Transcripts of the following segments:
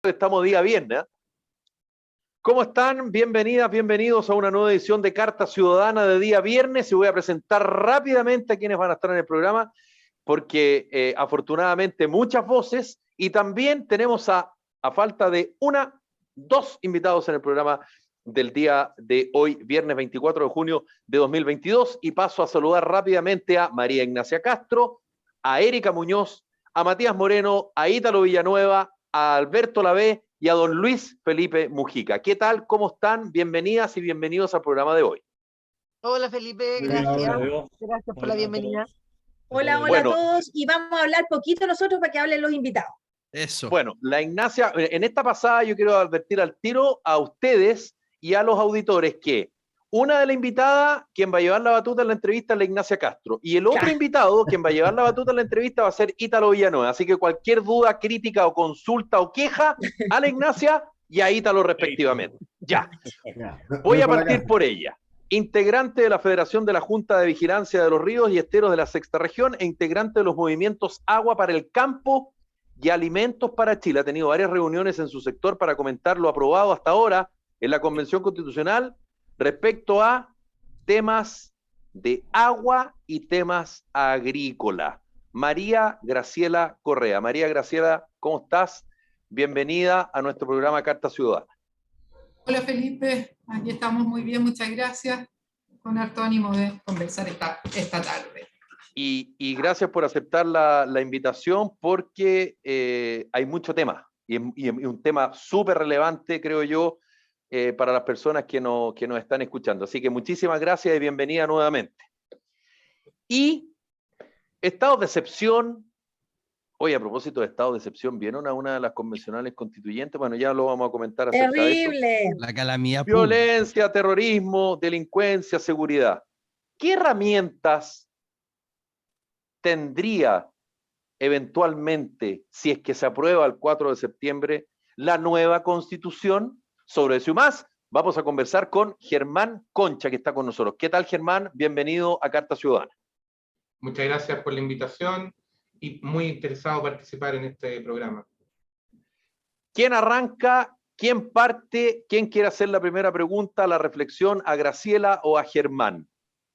Estamos día viernes. ¿Cómo están? Bienvenidas, bienvenidos a una nueva edición de Carta Ciudadana de día viernes y voy a presentar rápidamente a quienes van a estar en el programa porque afortunadamente muchas voces y también tenemos a falta de dos invitados en el programa del día de hoy, viernes 24 de junio de 2022 y paso a saludar rápidamente a María Ignacia Castro, a Erika Muñoz, a Matías Moreno, a Ítalo Villanueva, a Alberto Lavé y a don Luis Felipe Mujica. ¿Qué tal? ¿Cómo están? Bienvenidas y bienvenidos al programa de hoy. Hola Felipe, gracias. Gracias por la bienvenida. Hola a todos y vamos a hablar poquito nosotros para que hablen los invitados. Eso. Bueno, la Ignacia, en esta pasada yo quiero advertir al tiro a ustedes y a los auditores que una de las invitadas, quien va a llevar la batuta en la entrevista es la Ignacia Castro. Y el otro invitado, quien va a llevar la batuta en la entrevista, va a ser Ítalo Villanueva. Así que cualquier duda, crítica o consulta o queja a la Ignacia y a Ítalo respectivamente. Ya. Voy a partir por ella. Integrante de la Federación de la Junta de Vigilancia de los Ríos y Esteros de la Sexta Región e integrante de los movimientos Agua para el Campo y Alimentos para Chile. Ha tenido varias reuniones en su sector para comentar lo aprobado hasta ahora en la Convención Constitucional respecto a temas de agua y temas agrícolas. María Graciela Correa. María Graciela, ¿cómo estás? Bienvenida a nuestro programa Carta Ciudadana. Hola Felipe, aquí estamos muy bien, muchas gracias. Con harto ánimo de conversar esta tarde. Y gracias por aceptar la invitación porque hay mucho tema y un tema súper relevante, creo yo, para las personas que nos están escuchando. Así que muchísimas gracias y bienvenida nuevamente. Y estados de excepción. Oye, a propósito de estado de excepción, ¿vieron a una de las convencionales constituyentes? Bueno, ya lo vamos a comentar acerca Terrible. de eso. La calamidad Violencia, pública. terrorismo, delincuencia, seguridad. ¿Qué herramientas tendría eventualmente, si es que se aprueba el 4 de septiembre, la nueva Constitución? Sobre eso y más, vamos a conversar con Germán Concha, que está con nosotros. ¿Qué tal, Germán? Bienvenido a Carta Ciudadana. Muchas gracias por la invitación y muy interesado en participar en este programa. ¿Quién arranca? ¿Quién parte? ¿Quién quiere hacer la primera pregunta, la reflexión, a Graciela o a Germán?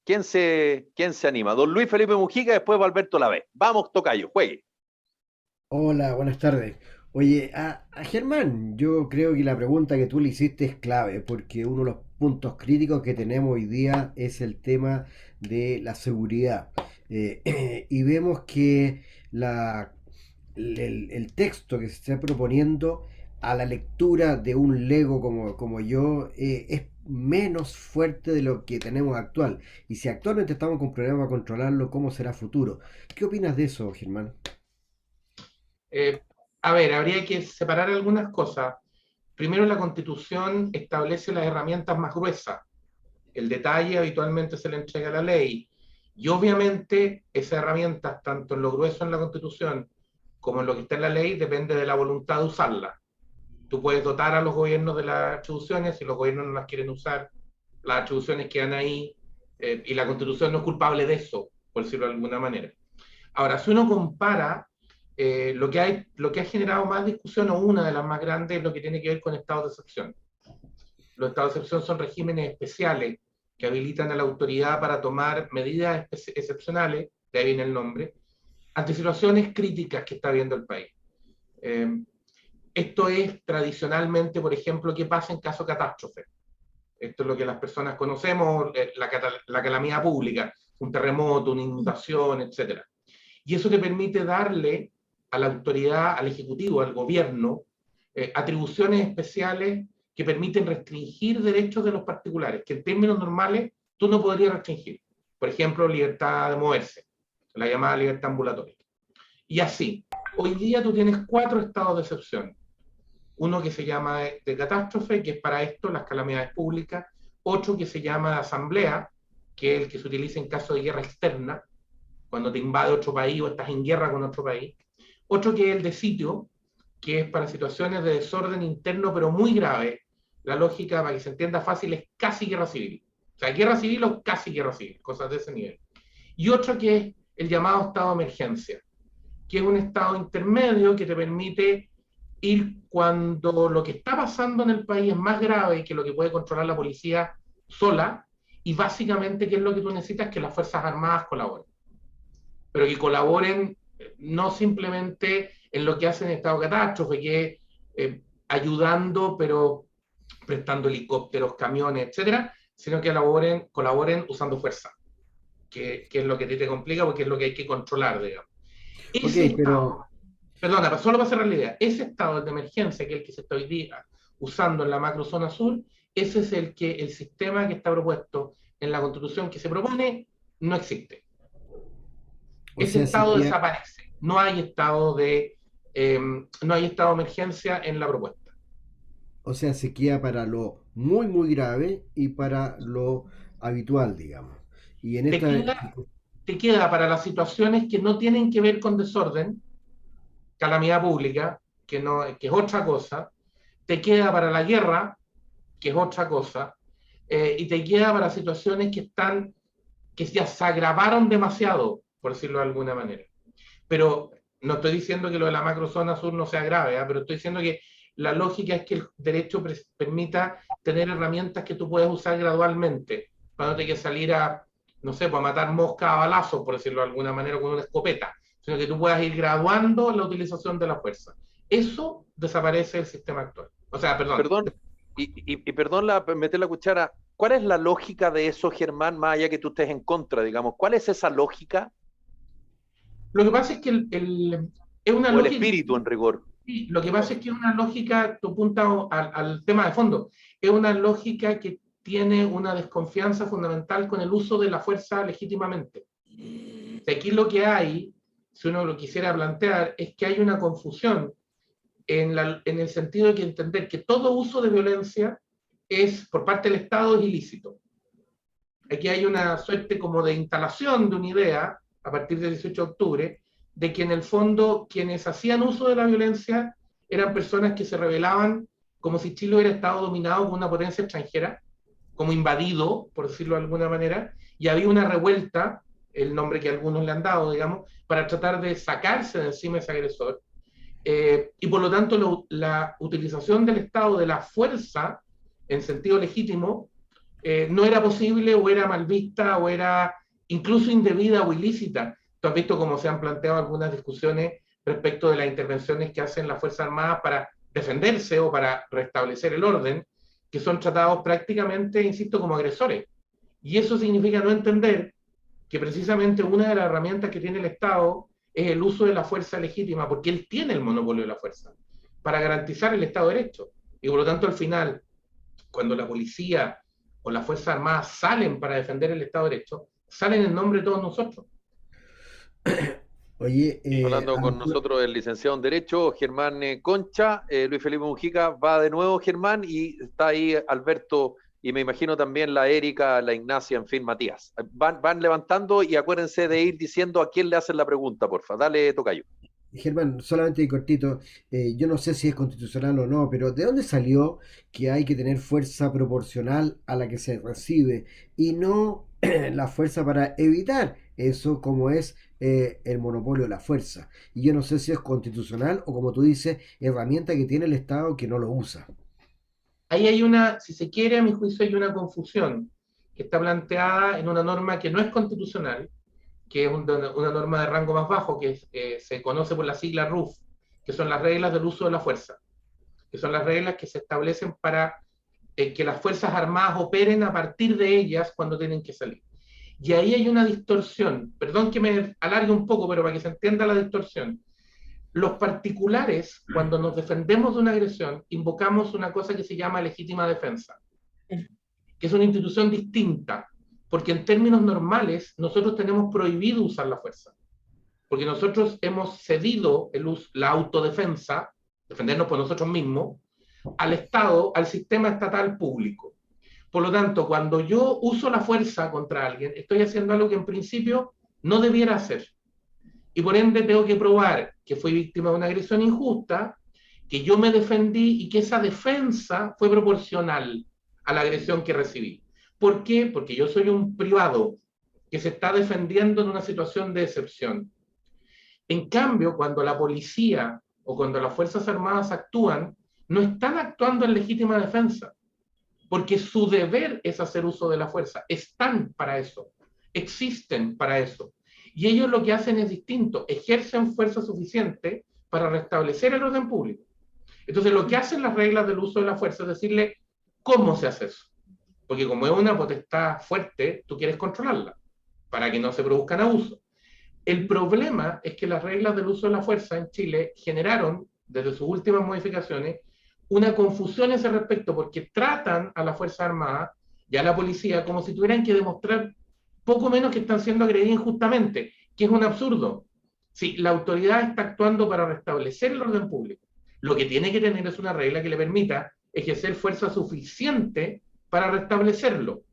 ¿Quién se anima? Don Luis Felipe Mujica, después va Alberto Lavé. Vamos, tocayo, juegue. Hola, buenas tardes. Oye, a Germán, yo creo que la pregunta que tú le hiciste es clave, porque uno de los puntos críticos que tenemos hoy día es el tema de la seguridad. Y vemos que el texto que se está proponiendo a la lectura de un lego como yo es menos fuerte de lo que tenemos actual. Y si actualmente estamos con problemas para controlarlo, ¿cómo será futuro? ¿Qué opinas de eso, Germán? A ver, habría que separar algunas cosas. Primero, la Constitución establece las herramientas más gruesas. El detalle habitualmente se le entrega a la ley. Y obviamente esas herramientas, tanto en lo grueso en la Constitución como en lo que está en la ley, depende de la voluntad de usarlas. Tú puedes dotar a los gobiernos de las atribuciones, si los gobiernos no las quieren usar, las atribuciones quedan ahí, y la Constitución no es culpable de eso, por decirlo de alguna manera. Ahora, si uno compara lo que ha generado más discusión, o una de las más grandes, es lo que tiene que ver con estados de excepción. Los estados de excepción son regímenes especiales que habilitan a la autoridad para tomar medidas excepcionales, de ahí viene el nombre, ante situaciones críticas que está viendo el país. Esto es tradicionalmente, por ejemplo, qué pasa en caso de catástrofe. Esto es lo que las personas conocemos, la calamidad pública, un terremoto, una inundación, etc. Y eso te permite darle a la autoridad, al Ejecutivo, al gobierno, atribuciones especiales que permiten restringir derechos de los particulares, que en términos normales tú no podrías restringir. Por ejemplo, libertad de moverse, la llamada libertad ambulatoria. Y así, hoy día tú tienes 4 estados de excepción. Uno que se llama de catástrofe, que es para esto, las calamidades públicas. Otro que se llama de asamblea, que es el que se utiliza en caso de guerra externa, cuando te invade otro país o estás en guerra con otro país. Otro que es el de sitio, que es para situaciones de desorden interno, pero muy grave. La lógica, para que se entienda fácil, es casi guerra civil. O sea, guerra civil o casi guerra civil, cosas de ese nivel. Y otro que es el llamado estado de emergencia, que es un estado intermedio que te permite ir cuando lo que está pasando en el país es más grave que lo que puede controlar la policía sola, y básicamente qué es lo que tú necesitas, que las Fuerzas Armadas colaboren. Pero que colaboren no simplemente en lo que hacen en estado de catástrofe, que es ayudando, pero prestando helicópteros, camiones, etcétera, sino que colaboren usando fuerza, que es lo que te complica, porque es lo que hay que controlar, digamos. Ese estado, perdona, solo para cerrar la idea, ese estado de emergencia, que es el que se está hoy día usando en la macrozona sur, ese es el sistema que está propuesto en la Constitución que se propone, no existe. Ese estado desaparece. No hay estado de emergencia en la propuesta. O sea, se queda para lo muy, muy grave y para lo habitual, digamos. Y en te queda para las situaciones que no tienen que ver con desorden, calamidad pública, que es otra cosa, te queda para la guerra, que es otra cosa, y te queda para situaciones que ya se agravaron demasiado, por decirlo de alguna manera. Pero no estoy diciendo que lo de la macrozona sur no sea grave, pero estoy diciendo que la lógica es que el derecho permita tener herramientas que tú puedes usar gradualmente, para no tener que salir no sé, pues a matar moscas a balazos, por decirlo de alguna manera, con una escopeta, sino que tú puedas ir graduando la utilización de la fuerza. Eso desaparece del sistema actual. O sea, perdón. Perdón meter la cuchara. ¿Cuál es la lógica de eso, Germán, más allá que tú estés en contra, digamos? ¿Cuál es esa lógica? Lo que pasa es que es una lógica... el espíritu, en rigor. Sí, lo que pasa es que es una lógica, tú apuntas al tema de fondo, es una lógica que tiene una desconfianza fundamental con el uso de la fuerza legítimamente. Aquí lo que hay, si uno lo quisiera plantear, es que hay una confusión en el sentido de que entender que todo uso de violencia por parte del Estado es ilícito. Aquí hay una suerte como de instalación de una idea, a partir del 18 de octubre, de que en el fondo quienes hacían uso de la violencia eran personas que se rebelaban como si Chile hubiera estado dominado por una potencia extranjera, como invadido, por decirlo de alguna manera, y había una revuelta, el nombre que algunos le han dado, digamos, para tratar de sacarse de encima ese agresor. Y por lo tanto la utilización del Estado de la fuerza en sentido legítimo no era posible, o era mal vista, o era incluso indebida o ilícita. Tú has visto cómo se han planteado algunas discusiones respecto de las intervenciones que hacen las Fuerzas Armadas para defenderse o para restablecer el orden, que son tratados prácticamente, insisto, como agresores. Y eso significa no entender que precisamente una de las herramientas que tiene el Estado es el uso de la fuerza legítima, porque él tiene el monopolio de la fuerza, para garantizar el Estado de Derecho. Y por lo tanto, al final, cuando la policía o las Fuerzas Armadas salen para defender el Estado de Derecho, salen en nombre de todos nosotros. Oye, hablando con nosotros el licenciado en Derecho, Germán Concha, Luis Felipe Mujica va de nuevo, Germán, y está ahí Alberto, y me imagino también la Erika, la Ignacia, en fin, Matías. Van levantando, y acuérdense de ir diciendo a quién le hacen la pregunta, porfa. Dale, tocayo. Germán, solamente cortito, yo no sé si es constitucional o no, pero ¿de dónde salió que hay que tener fuerza proporcional a la que se recibe y no la fuerza para evitar eso, como es el monopolio de la fuerza? Y yo no sé si es constitucional o, como tú dices, herramienta que tiene el Estado que no lo usa. Ahí hay si se quiere, a mi juicio, hay una confusión que está planteada en una norma que no es constitucional, que es una norma de rango más bajo, que se conoce por la sigla RUF, que son las reglas del uso de la fuerza, que son las reglas que se establecen para que las Fuerzas Armadas operen a partir de ellas cuando tienen que salir. Y ahí hay una distorsión, perdón que me alargue un poco, pero para que se entienda la distorsión. Los particulares, cuando nos defendemos de una agresión, invocamos una cosa que se llama legítima defensa, que es una institución distinta, porque en términos normales nosotros tenemos prohibido usar la fuerza, porque nosotros hemos cedido la autodefensa, defendernos por nosotros mismos, al Estado, al sistema estatal público. Por lo tanto, cuando yo uso la fuerza contra alguien, estoy haciendo algo que en principio no debiera hacer. Y por ende tengo que probar que fui víctima de una agresión injusta, que yo me defendí y que esa defensa fue proporcional a la agresión que recibí. ¿Por qué? Porque yo soy un privado que se está defendiendo en una situación de excepción. En cambio, cuando la policía o cuando las Fuerzas Armadas actúan, no están actuando en legítima defensa, porque su deber es hacer uso de la fuerza. Están para eso, existen para eso. Y ellos lo que hacen es distinto, ejercen fuerza suficiente para restablecer el orden público. Entonces, lo que hacen las reglas del uso de la fuerza es decirle cómo se hace eso. Porque como es una potestad fuerte, tú quieres controlarla para que no se produzcan abusos. El problema es que las reglas del uso de la fuerza en Chile generaron, desde sus últimas modificaciones, una confusión a ese respecto, porque tratan a la Fuerza Armada y a la policía como si tuvieran que demostrar poco menos que están siendo agredidos injustamente, que es un absurdo. Si la autoridad está actuando para restablecer el orden público, lo que tiene que tener es una regla que le permita ejercer fuerza suficiente para restablecerlo.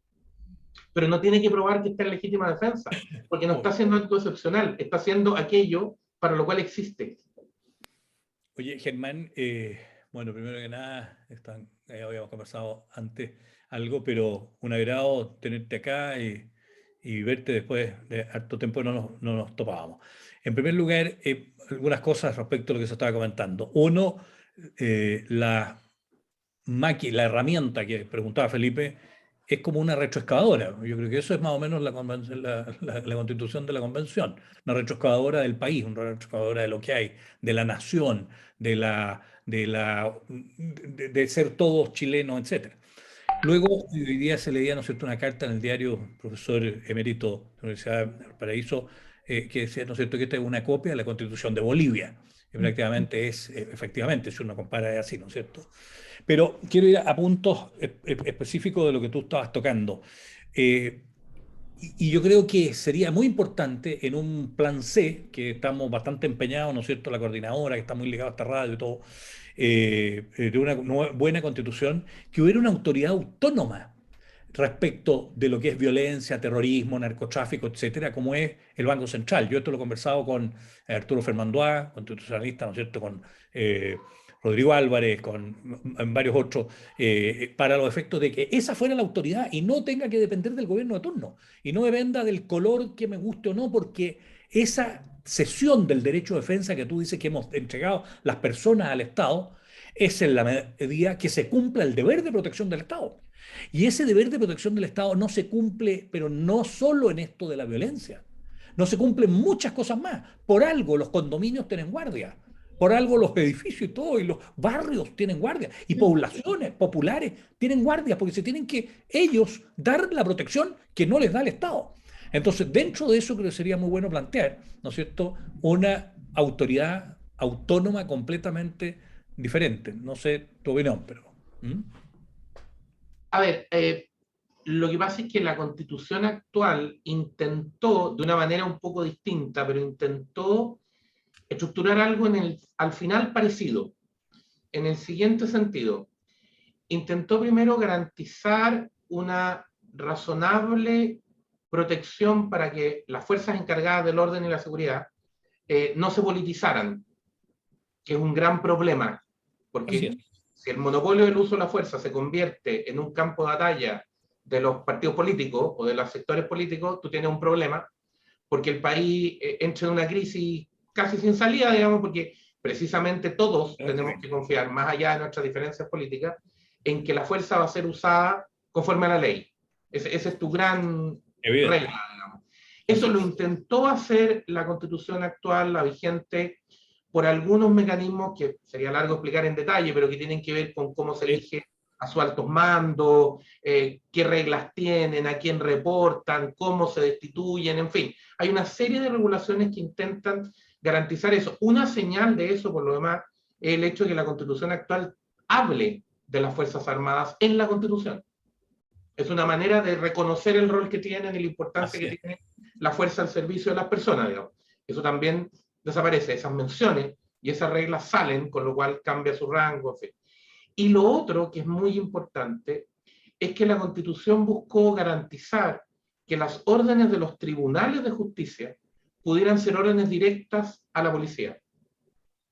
Pero no tiene que probar que está en legítima defensa, porque no está haciendo algo excepcional, está haciendo aquello para lo cual existe. Oye, Germán, bueno, primero que nada, habíamos conversado antes algo, pero un agrado tenerte acá y verte después de harto tiempo no nos topábamos. En primer lugar, algunas cosas respecto a lo que se estaba comentando. Uno, la herramienta que preguntaba Felipe es como una retroexcavadora. Yo creo que eso es más o menos la constitución de la convención. Una retroexcavadora del país, una retroexcavadora de lo que hay, de la nación, de ser todos chilenos, etc. Luego, hoy día se leía, ¿no es cierto?, una carta en el diario, profesor emérito de la Universidad del Paraíso, que decía, ¿no es cierto?, que esta es una copia de la Constitución de Bolivia. Y prácticamente es, efectivamente, si uno compara, es así, ¿no es cierto? Pero quiero ir a puntos específicos de lo que tú estabas tocando. Y yo creo que sería muy importante en un plan C, que estamos bastante empeñados, ¿no es cierto?, la coordinadora, que está muy ligada a esta radio y todo, de una buena constitución, que hubiera una autoridad autónoma respecto de lo que es violencia, terrorismo, narcotráfico, etcétera, como es el Banco Central. Yo esto lo he conversado con Arturo Fermandois, constitucionalista, ¿no es cierto?, con Rodrigo Álvarez, con varios otros, para los efectos de que esa fuera la autoridad y no tenga que depender del gobierno de turno, y no dependa del color que me guste o no, porque esa cesión del derecho de defensa que tú dices que hemos entregado las personas al Estado es en la medida que se cumpla el deber de protección del Estado. Y ese deber de protección del Estado no se cumple, pero no solo en esto de la violencia. No se cumplen muchas cosas más. Por algo los condominios tienen guardia. Por algo los edificios y todo, y los barrios tienen guardia. Y poblaciones populares tienen guardia, porque se tienen que ellos dar la protección que no les da el Estado. Entonces, dentro de eso creo que sería muy bueno plantear, ¿no es cierto?, una autoridad autónoma completamente diferente. No sé tu opinión, pero... A ver, lo que pasa es que la Constitución actual intentó, de una manera un poco distinta, pero intentó estructurar algo al final parecido, en el siguiente sentido. Intentó primero garantizar una razonable protección para que las fuerzas encargadas del orden y la seguridad no se politizaran, que es un gran problema, porque si el monopolio del uso de la fuerza se convierte en un campo de batalla de los partidos políticos o de los sectores políticos, tú tienes un problema, porque el país entra en una crisis casi sin salida, digamos, porque precisamente todos tenemos que confiar, más allá de nuestras diferencias políticas, en que la fuerza va a ser usada conforme a la ley. Ese es tu gran regla, digamos. Eso lo intentó hacer la Constitución actual, la vigente, por algunos mecanismos que sería largo explicar en detalle, pero que tienen que ver con cómo se elige a sus altos mandos, qué reglas tienen, a quién reportan, cómo se destituyen, en fin. Hay una serie de regulaciones que intentan garantizar eso. Una señal de eso, por lo demás, es el hecho de que la Constitución actual hable de las Fuerzas Armadas en la Constitución. Es una manera de reconocer el rol que tienen y la importancia que tiene la fuerza al servicio de las personas, digamos. Eso también desaparece, esas menciones y esas reglas salen, con lo cual cambia su rango, en fin. Y lo otro que es muy importante es que la Constitución buscó garantizar que las órdenes de los tribunales de justicia pudieran ser órdenes directas a la policía,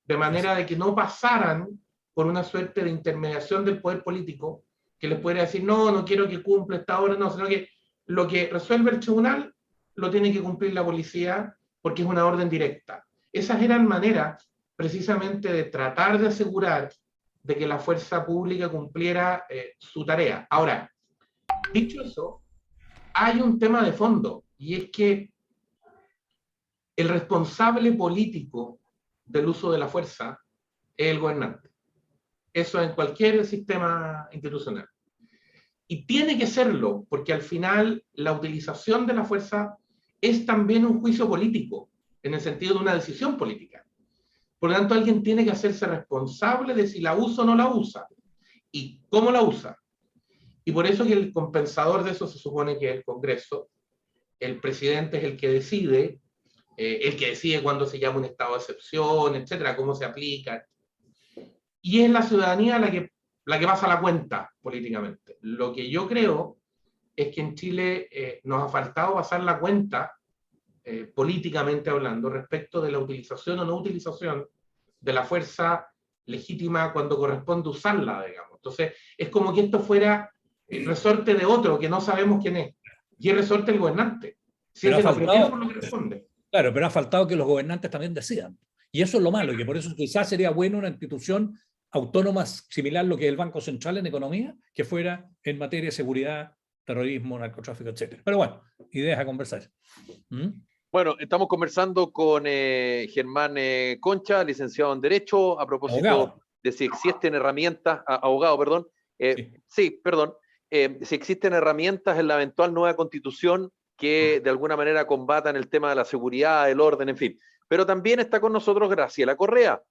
de manera de que no pasaran por una suerte de intermediación del poder político que les pudiera decir, no, no quiero que cumpla esta orden, no, sino que lo que resuelve el tribunal lo tiene que cumplir la policía porque es una orden directa. Esas eran maneras precisamente de tratar de asegurar de que la fuerza pública cumpliera su tarea. Ahora, dicho eso, hay un tema de fondo, y es que el responsable político del uso de la fuerza es el gobernante. Eso en cualquier sistema institucional. Y tiene que serlo, porque al final la utilización de la fuerza es también un juicio político, en el sentido de una decisión política. Por lo tanto, alguien tiene que hacerse responsable de si la usa o no la usa, y cómo la usa. Y por eso que el compensador de eso se supone que es el Congreso. El presidente es el que decide cuándo se llama un estado de excepción, etcétera, cómo se aplica. Y es la ciudadanía la que pasa la cuenta políticamente. Lo que yo creo es que en Chile nos ha faltado pasar la cuenta, políticamente hablando, respecto de la utilización o no utilización de la fuerza legítima cuando corresponde usarla, digamos. Entonces, es como que esto fuera el resorte de otro que no sabemos quién es, y el resorte del gobernante. Si es lo primero por lo que responde. Claro, pero ha faltado que los gobernantes también decidan. Y eso es lo malo, y que por eso quizás sería bueno una institución autónoma similar a lo que es el Banco Central en economía, que fuera en materia de seguridad, terrorismo, narcotráfico, etc. Pero bueno, ideas a conversar. Bueno, estamos conversando con Germán Concha, licenciado en Derecho, a propósito abogado. De si existen herramientas, abogado, perdón, si existen herramientas en la eventual nueva constitución que de alguna manera combatan el tema de la seguridad, el orden, en fin. Pero también está con nosotros Graciela Correa.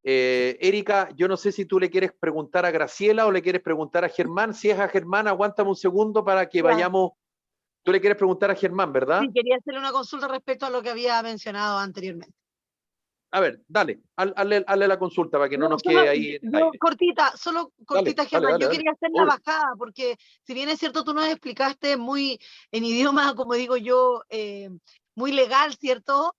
Erika, yo no sé si tú le quieres preguntar a Graciela o le quieres preguntar a Germán. Si es a Germán, aguántame un segundo para que vayamos. Tú le quieres preguntar a Germán, ¿verdad? Sí, quería hacerle una consulta respecto a lo que había mencionado anteriormente. A ver, dale, hazle la consulta para que no nos quede ahí. Cortita, Germán. Dale. Yo quería hacer la bajada, porque si bien es cierto, tú nos explicaste muy en idioma, como digo yo, muy legal, ¿cierto?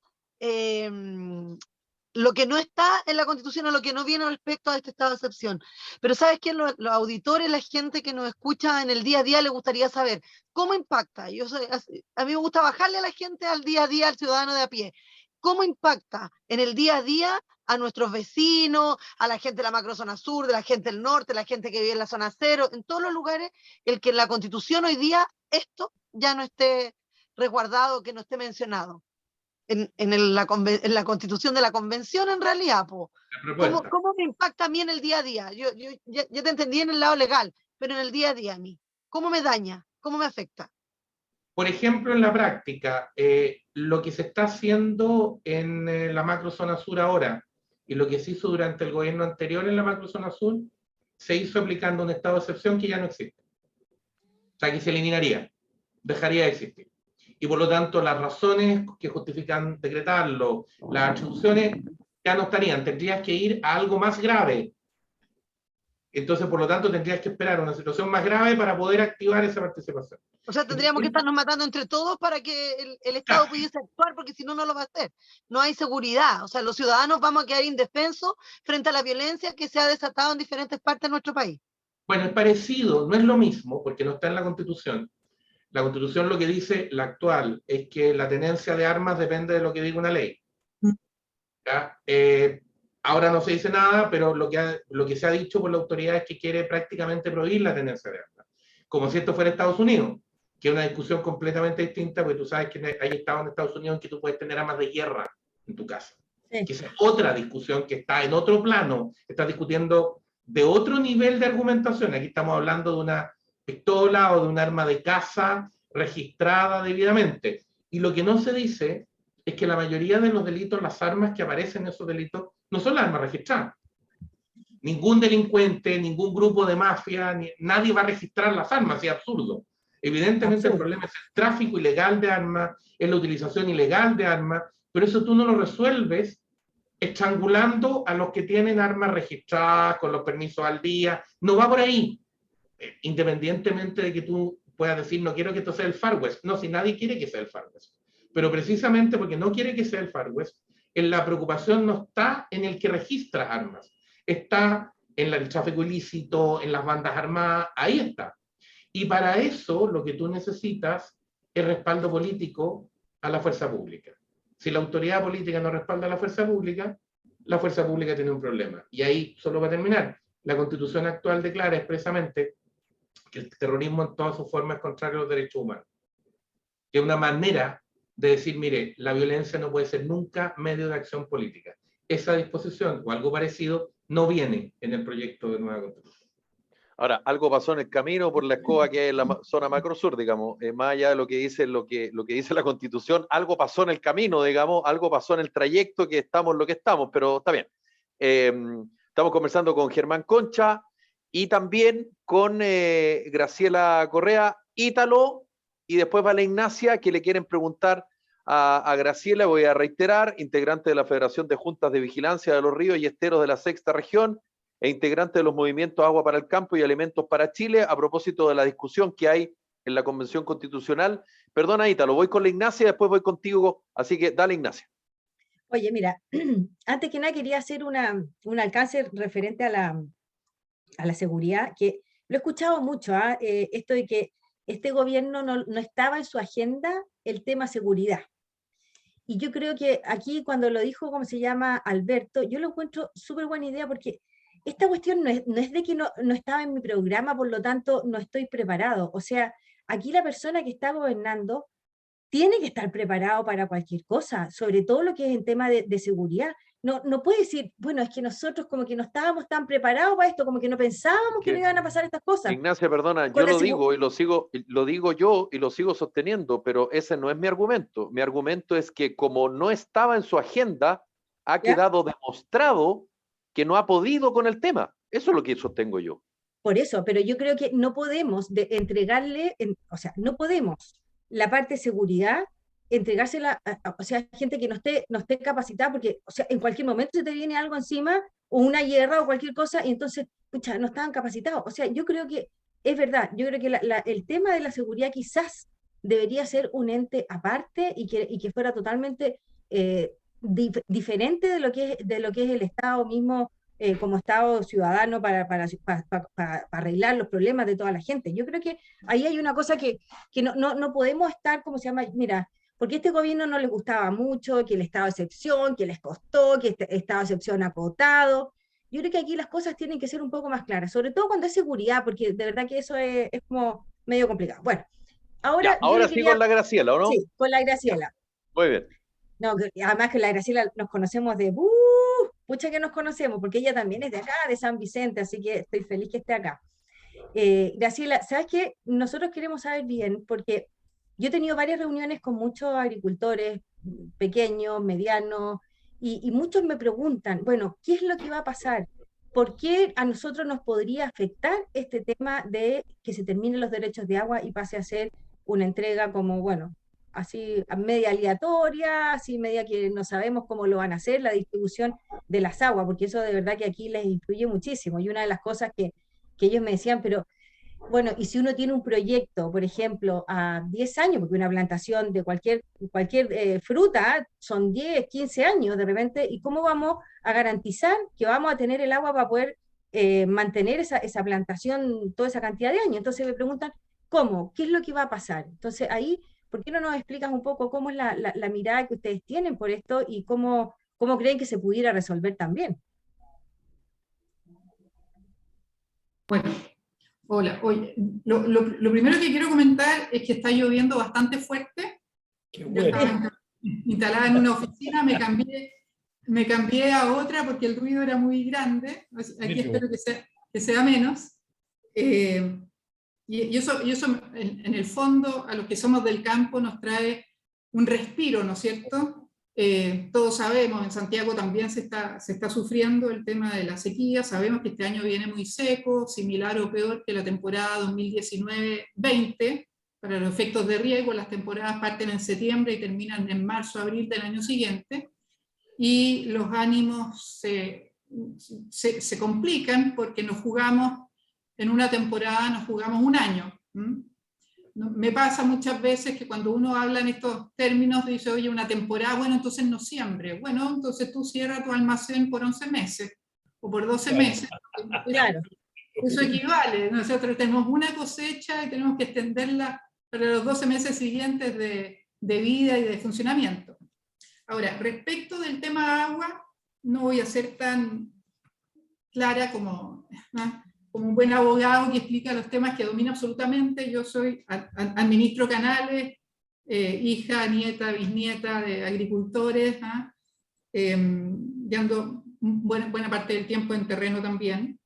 Lo que no está en la Constitución o lo que no viene respecto a este estado de excepción. Pero ¿sabes qué? Los auditores, la gente que nos escucha en el día a día, le gustaría saber cómo impacta. A mí me gusta bajarle a la gente al día a día, al ciudadano de a pie. ¿Cómo impacta en el día a día a nuestros vecinos, a la gente de la macrozona sur, de la gente del norte, la gente que vive en la zona cero, en todos los lugares, el que en la Constitución hoy día esto ya no esté resguardado, que no esté mencionado? En la Constitución de la Convención, en realidad, ¿cómo me impacta a mí en el día a día? Yo ya te entendí en el lado legal, pero en el día a día a mí, ¿cómo me daña? ¿Cómo me afecta? Por ejemplo, en la práctica, lo que se está haciendo en la macrozona sur ahora y lo que se hizo durante el gobierno anterior en la macrozona sur, se hizo aplicando un estado de excepción que ya no existe. O sea, que se eliminaría, dejaría de existir. Y por lo tanto, las razones que justifican decretarlo, las atribuciones, ya no estarían. Tendrías que ir a algo más grave. Entonces, por lo tanto, tendrías que esperar una situación más grave para poder activar esa participación. O sea, tendríamos que estarnos matando entre todos para que el Estado pudiese actuar, porque si no, no lo va a hacer. No hay seguridad. O sea, los ciudadanos vamos a quedar indefensos frente a la violencia que se ha desatado en diferentes partes de nuestro país. Bueno, es parecido, no es lo mismo, porque no está en la Constitución. La Constitución lo que dice, la actual, es que la tenencia de armas depende de lo que diga una ley. ¿Ya? Ahora no se dice nada, pero lo que se ha dicho por la autoridad es que quiere prácticamente prohibir la tenencia de armas. Como si esto fuera Estados Unidos, que es una discusión completamente distinta, porque tú sabes que hay estados en Estados Unidos en que tú puedes tener armas de guerra en tu casa. Sí. Que esa es otra discusión que está en otro plano, estás discutiendo de otro nivel de argumentación. Aquí estamos hablando de una pistola o de un arma de caza registrada debidamente. Y lo que no se dice es que la mayoría de los delitos, las armas que aparecen en esos delitos, no son las armas registradas. Ningún delincuente, ningún grupo de mafia, nadie va a registrar las armas, es absurdo. Evidentemente el problema es el tráfico ilegal de armas, es la utilización ilegal de armas, pero eso tú no lo resuelves estrangulando a los que tienen armas registradas, con los permisos al día. No va por ahí. Independientemente de que tú puedas decir, no quiero que esto sea el Far West. No, si nadie quiere que sea el Far West. Pero precisamente porque no quiere que sea el Far West, la preocupación no está en el que registra armas. Está en el tráfico ilícito, en las bandas armadas, ahí está. Y para eso lo que tú necesitas es respaldo político a la fuerza pública. Si la autoridad política no respalda a la fuerza pública, la fuerza pública tiene un problema. Y ahí, solo para terminar, la Constitución actual declara expresamente que el terrorismo en todas sus formas es contrario a los derechos humanos. Que es una manera de decir, mire, la violencia no puede ser nunca medio de acción política. Esa disposición o algo parecido no viene en el proyecto de nueva Constitución. Ahora, algo pasó en el camino por la escoba que hay en la zona macrosur, digamos, más allá de lo que dice la Constitución, algo pasó en el camino, digamos, algo pasó en el trayecto que estamos lo que estamos, pero está bien. Estamos conversando con Germán Concha y también con Graciela Correa, Ítalo, y después va la Ignacia, que le quieren preguntar a Graciela, voy a reiterar, integrante de la Federación de Juntas de Vigilancia de los Ríos y Esteros de la Sexta Región, e integrante de los movimientos Agua para el Campo y Alimentos para Chile, a propósito de la discusión que hay en la Convención Constitucional. Perdona, Ítalo, voy con la Ignacia y después voy contigo, así que dale, Ignacia. Oye, mira, antes que nada quería hacer un alcance referente a la seguridad, que lo he escuchado mucho, esto de que este gobierno no estaba en su agenda el tema seguridad. Y yo creo que aquí cuando lo dijo, ¿cómo se llama? Alberto, yo lo encuentro súper buena idea porque esta cuestión no es de que no estaba en mi programa, por lo tanto no estoy preparado. O sea, aquí la persona que está gobernando tiene que estar preparado para cualquier cosa, sobre todo lo que es en tema de seguridad. No puede decir, bueno, es que nosotros como que no estábamos tan preparados para esto, como que no pensábamos que no iban a pasar estas cosas. Ignacia, perdona, yo lo digo y lo digo yo y lo sigo sosteniendo, pero ese no es mi argumento. Mi argumento es que como no estaba en su agenda, ha quedado demostrado que no ha podido con el tema. Eso es lo que sostengo yo. Por eso, pero yo creo que no podemos entregarle, o sea, no podemos la parte de seguridad entregársela o sea, gente que no esté capacitada, porque, o sea, en cualquier momento se te viene algo encima, o una guerra o cualquier cosa, y entonces, pucha, no estaban capacitados. O sea, yo creo que es verdad, yo creo que el tema de la seguridad quizás debería ser un ente aparte y que fuera totalmente diferente de lo que es el Estado mismo, como Estado ciudadano para arreglar los problemas de toda la gente. Yo creo que ahí hay una cosa que no podemos estar, ¿cómo se llama? Mira, porque a este gobierno no les gustaba mucho, que el estado de excepción, que les costó, que este estado de excepción acotado. Yo creo que aquí las cosas tienen que ser un poco más claras, sobre todo cuando es seguridad, porque de verdad que eso es como medio complicado. Bueno, ahora sí con la Graciela, ¿o no? Sí, con la Graciela. Muy bien. No, además que la Graciela nos conocemos pucha que nos conocemos, porque ella también es de acá, de San Vicente, así que estoy feliz que esté acá. Graciela, ¿sabes qué? Nosotros queremos saber bien, porque yo he tenido varias reuniones con muchos agricultores, pequeños, medianos, y muchos me preguntan, bueno, ¿qué es lo que va a pasar? ¿Por qué a nosotros nos podría afectar este tema de que se terminen los derechos de agua y pase a ser una entrega como, bueno, así media aleatoria, así media que no sabemos cómo lo van a hacer, la distribución de las aguas, porque eso de verdad que aquí les influye muchísimo. Y una de las cosas que ellos me decían, pero bueno, y si uno tiene un proyecto, por ejemplo, a 10 años, porque una plantación de cualquier fruta son 10, 15 años de repente, ¿y cómo vamos a garantizar que vamos a tener el agua para poder mantener esa plantación toda esa cantidad de años? Entonces me preguntan, ¿cómo? ¿Qué es lo que va a pasar? Entonces ahí, ¿por qué no nos explicas un poco cómo es la mirada que ustedes tienen por esto y cómo creen que se pudiera resolver también? Bueno. Hola, oye, lo primero que quiero comentar es que está lloviendo bastante fuerte. Qué Yo bueno. estaba instalada en una oficina, me cambié a otra porque el ruido era muy grande. Aquí espero que sea menos. Y eso en el fondo, a los que somos del campo, nos trae un respiro, ¿no es cierto? Todos sabemos, en Santiago también se está sufriendo el tema de la sequía, sabemos que este año viene muy seco, similar o peor que la temporada 2019-20, para los efectos de riego. Las temporadas parten en septiembre y terminan en marzo, abril del año siguiente, y los ánimos se complican porque en una temporada nos jugamos un año. Me pasa muchas veces que cuando uno habla en estos términos, dice, oye, una temporada, bueno, entonces no siembre. Bueno, entonces tú cierras tu almacén por 11 meses o por 12 meses. Claro. Eso equivale. Nosotros tenemos una cosecha y tenemos que extenderla para los 12 meses siguientes de vida y de funcionamiento. Ahora, respecto del tema agua, no voy a ser tan clara como, como un buen abogado que explica los temas que domina absolutamente. Yo administro canales, hija, nieta, bisnieta de agricultores, y ando buena parte del tiempo en terreno también.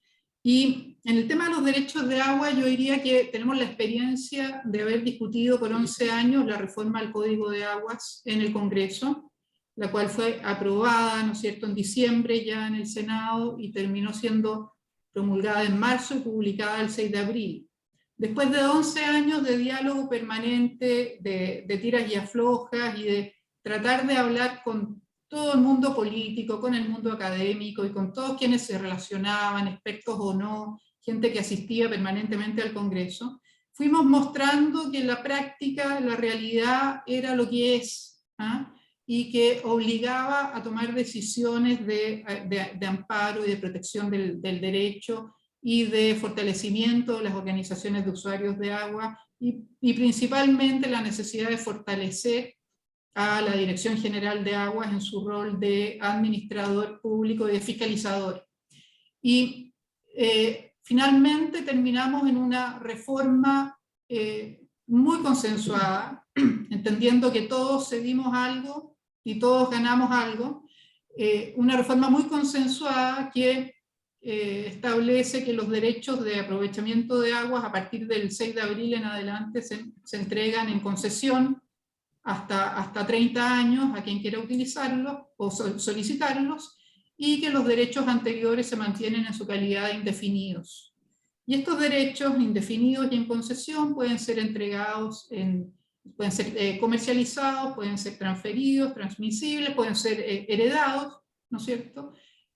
Y en el tema de los derechos de agua, yo diría que tenemos la experiencia de haber discutido por 11 años la reforma al Código de Aguas en el Congreso, la cual fue aprobada, ¿no es cierto?, en diciembre ya en el Senado y terminó siendo promulgada en marzo y publicada el 6 de abril. Después de 11 años de diálogo permanente, de tiras y aflojas y de tratar de hablar con todo el mundo político, con el mundo académico y con todos quienes se relacionaban, expertos o no, gente que asistía permanentemente al Congreso, fuimos mostrando que en la práctica la realidad era lo que es, y que obligaba a tomar decisiones de amparo y de protección del derecho y de fortalecimiento de las organizaciones de usuarios de agua y principalmente la necesidad de fortalecer a la Dirección General de Aguas en su rol de administrador público y de fiscalizador. Y finalmente terminamos en una reforma muy consensuada, entendiendo que todos cedimos algo y todos ganamos algo, una reforma muy consensuada que establece que los derechos de aprovechamiento de aguas a partir del 6 de abril en adelante se entregan en concesión hasta 30 años a quien quiera utilizarlos o solicitarlos, y que los derechos anteriores se mantienen en su calidad de indefinidos. Y estos derechos indefinidos y en concesión pueden ser entregados, pueden ser comercializados, pueden ser transferidos, transmisibles, pueden ser heredados, ¿no es cierto?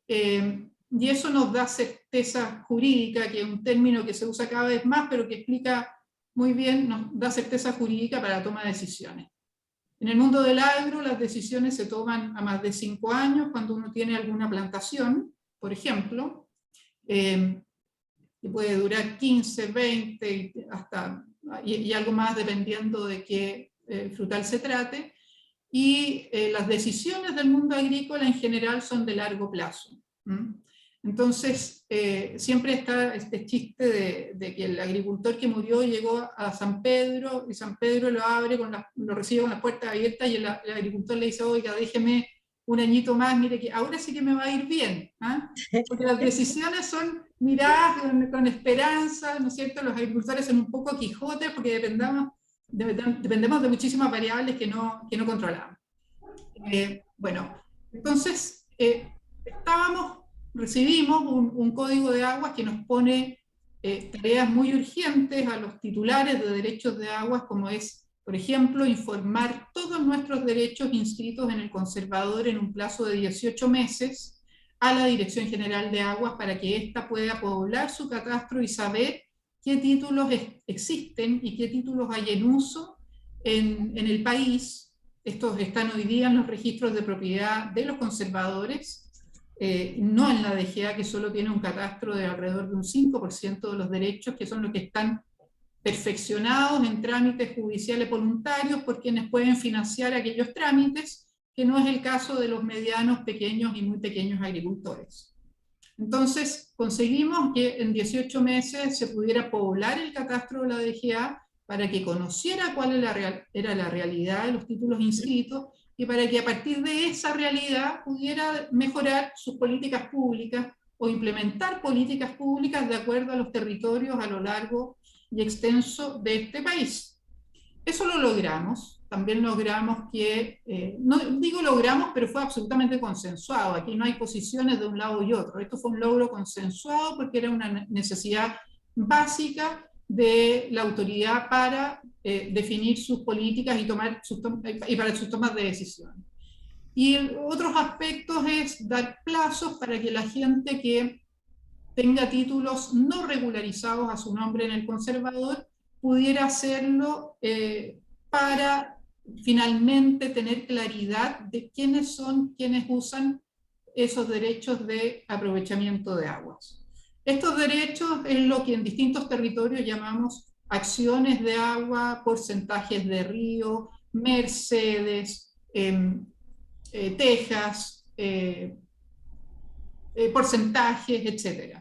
Y eso nos da certeza jurídica, que es un término que se usa cada vez más, pero que explica muy bien, nos da certeza jurídica para la toma de decisiones. En el mundo del agro, las decisiones se toman a más de 5 años, cuando uno tiene alguna plantación, por ejemplo, que puede durar 15, 20, y algo más dependiendo de qué frutal se trate, y las decisiones del mundo agrícola en general son de largo plazo. Entonces, siempre está este chiste de que el agricultor que murió llegó a San Pedro, y San Pedro lo abre, lo recibe con las puertas abiertas, y el agricultor le dice, oiga, déjeme un añito más, mire que ahora sí que me va a ir bien. Porque las decisiones son miradas con esperanza, ¿no es cierto? Los agricultores son un poco quijotes porque dependemos de muchísimas variables que no controlamos. Bueno, entonces, recibimos un código de aguas que nos pone tareas muy urgentes a los titulares de derechos de aguas, como es, por ejemplo, informar todos nuestros derechos inscritos en el conservador en un plazo de 18 meses a la Dirección General de Aguas, para que ésta pueda poblar su catastro y saber qué títulos existen y qué títulos hay en uso en el país. Estos están hoy día en los registros de propiedad de los conservadores, no en la DGA, que solo tiene un catastro de alrededor de un 5% de los derechos, que son los que están perfeccionados en trámites judiciales voluntarios por quienes pueden financiar aquellos trámites, que no es el caso de los medianos, pequeños y muy pequeños agricultores. Entonces, conseguimos que en 18 meses se pudiera poblar el catastro de la DGA para que conociera cuál era la realidad de los títulos inscritos, y para que a partir de esa realidad pudiera mejorar sus políticas públicas o implementar políticas públicas de acuerdo a los territorios a lo largo y extenso de este país. Eso lo logramos. También logramos que, no digo logramos, pero fue absolutamente consensuado. Aquí no hay posiciones de un lado y otro. Esto fue un logro consensuado porque era una necesidad básica de la autoridad para definir sus políticas y para sus tomas de decisión. Y otros aspectos es dar plazos para que la gente que tenga títulos no regularizados a su nombre en el conservador pudiera hacerlo para finalmente tener claridad de quiénes son quienes usan esos derechos de aprovechamiento de aguas. Estos derechos es lo que en distintos territorios llamamos acciones de agua, porcentajes de río, mercedes, tejas, porcentajes, etc.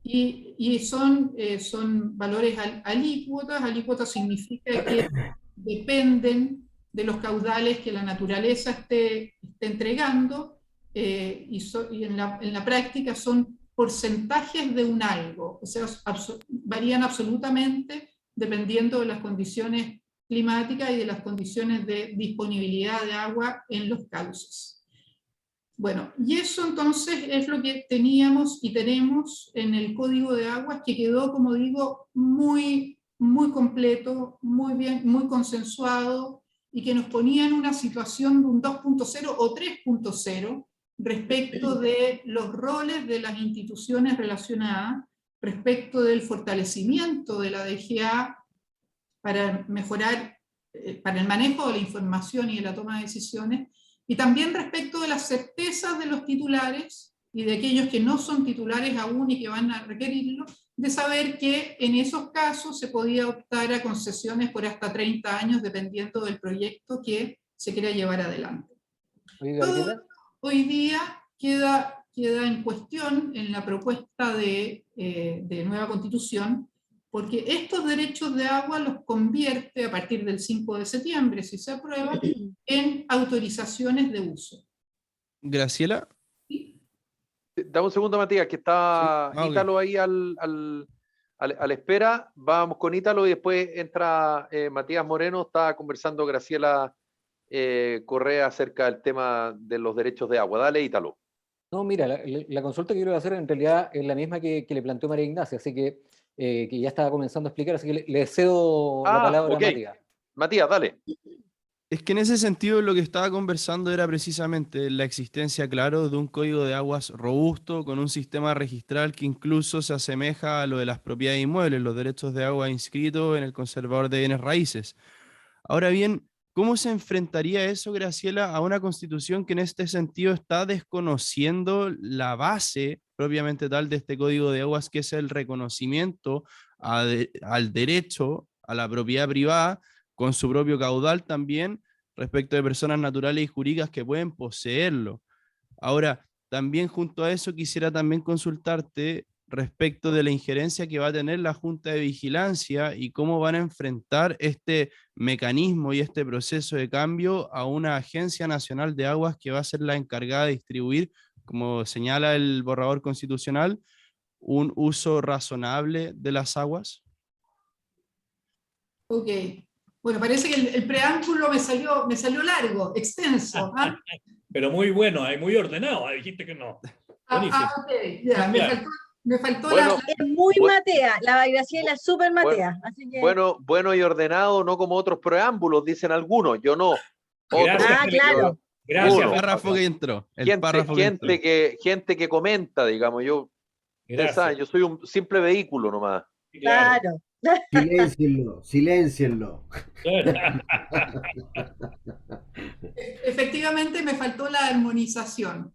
Y son valores alícuotas. Alícuotas significa que dependen de los caudales que la naturaleza esté entregando, y en la práctica son porcentajes de un algo, o sea, varían absolutamente dependiendo de las condiciones climáticas y de las condiciones de disponibilidad de agua en los cauces. Bueno, y eso entonces es lo que teníamos y tenemos en el Código de Aguas, que quedó, como digo, muy completo, muy bien, muy consensuado, y que nos ponía en una situación de un 2.0 o 3.0 respecto de los roles de las instituciones relacionadas, respecto del fortalecimiento de la DGA para mejorar, para el manejo de la información y de la toma de decisiones, y también respecto de las certezas de los titulares y de aquellos que no son titulares aún y que van a requerirlo, de saber que en esos casos se podía optar a concesiones por hasta 30 años, dependiendo del proyecto que se quiera llevar adelante. Todo hoy día queda en cuestión en la propuesta de nueva Constitución, porque estos derechos de agua los convierte a partir del 5 de septiembre, si se aprueba, en autorizaciones de uso. Graciela. ¿Sí? Dame un segundo, Matías, que está Sí. Ítalo ahí a la espera. Vamos con Ítalo y después entra Matías Moreno. Está conversando Graciela Correa acerca del tema de los derechos de agua. Dale, Ítalo. No, mira, la consulta que quiero hacer en realidad es la misma que le planteó María Ignacia, así que ya estaba comenzando a explicar, así que le cedo la palabra okay. a Matías. Matías, dale. Es que en ese sentido lo que estaba conversando era precisamente la existencia, claro, de un código de aguas robusto, con un sistema registral que incluso se asemeja a lo de las propiedades inmuebles, los derechos de agua inscritos en el conservador de bienes raíces. Ahora bien, ¿cómo se enfrentaría eso, Graciela, a una constitución que en este sentido está desconociendo la base propiamente tal de este código de aguas, que es el reconocimiento al derecho a la propiedad privada, con su propio caudal también, respecto de personas naturales y jurídicas que pueden poseerlo? Ahora, también junto a eso quisiera también consultarte respecto de la injerencia que va a tener la Junta de Vigilancia y cómo van a enfrentar este mecanismo y este proceso de cambio a una Agencia Nacional de Aguas que va a ser la encargada de distribuir, como señala el borrador constitucional, un uso razonable de las aguas. Ok. Bueno, parece que el preámbulo me salió largo, extenso. Pero muy bueno, muy ordenado. Dijiste que no. Buenísimo. Ok, ya, me faltó Bueno, Es muy Matea, la Graciela es súper Matea. Así que... bueno y ordenado, no como otros preámbulos, dicen algunos. Yo no. Gracias, claro. Gracias. El párrafo que entró. Gente que comenta, digamos. Ustedes saben, yo soy un simple vehículo nomás. Claro. Siléncienlo. Efectivamente me faltó la armonización.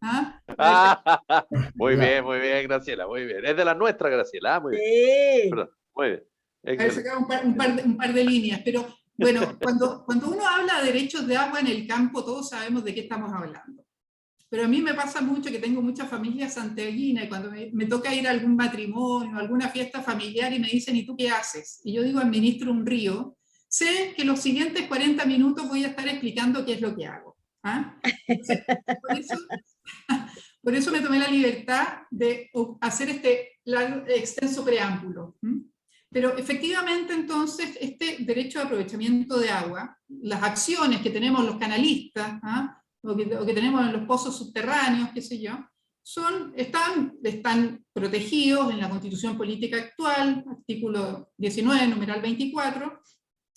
Muy bien, Graciela, muy bien. Es de la nuestra, Graciela. Muy bien. Sí. Perdón, muy bien. Haber sacado un par de líneas, pero bueno, cuando uno habla de derechos de agua en el campo, todos sabemos de qué estamos hablando. Pero a mí me pasa mucho que tengo muchas familias santiaguinas, y cuando me toca ir a algún matrimonio, a alguna fiesta familiar, y me dicen, ¿y tú qué haces? Y yo digo, administro un río. Sé que los siguientes 40 minutos voy a estar explicando qué es lo que hago. Por eso me tomé la libertad de hacer este largo, extenso preámbulo. Pero efectivamente, entonces, este derecho de aprovechamiento de agua, las acciones que tenemos los canalistas, o que tenemos en los pozos subterráneos, qué sé yo, están protegidos en la Constitución Política actual, artículo 19, numeral 24,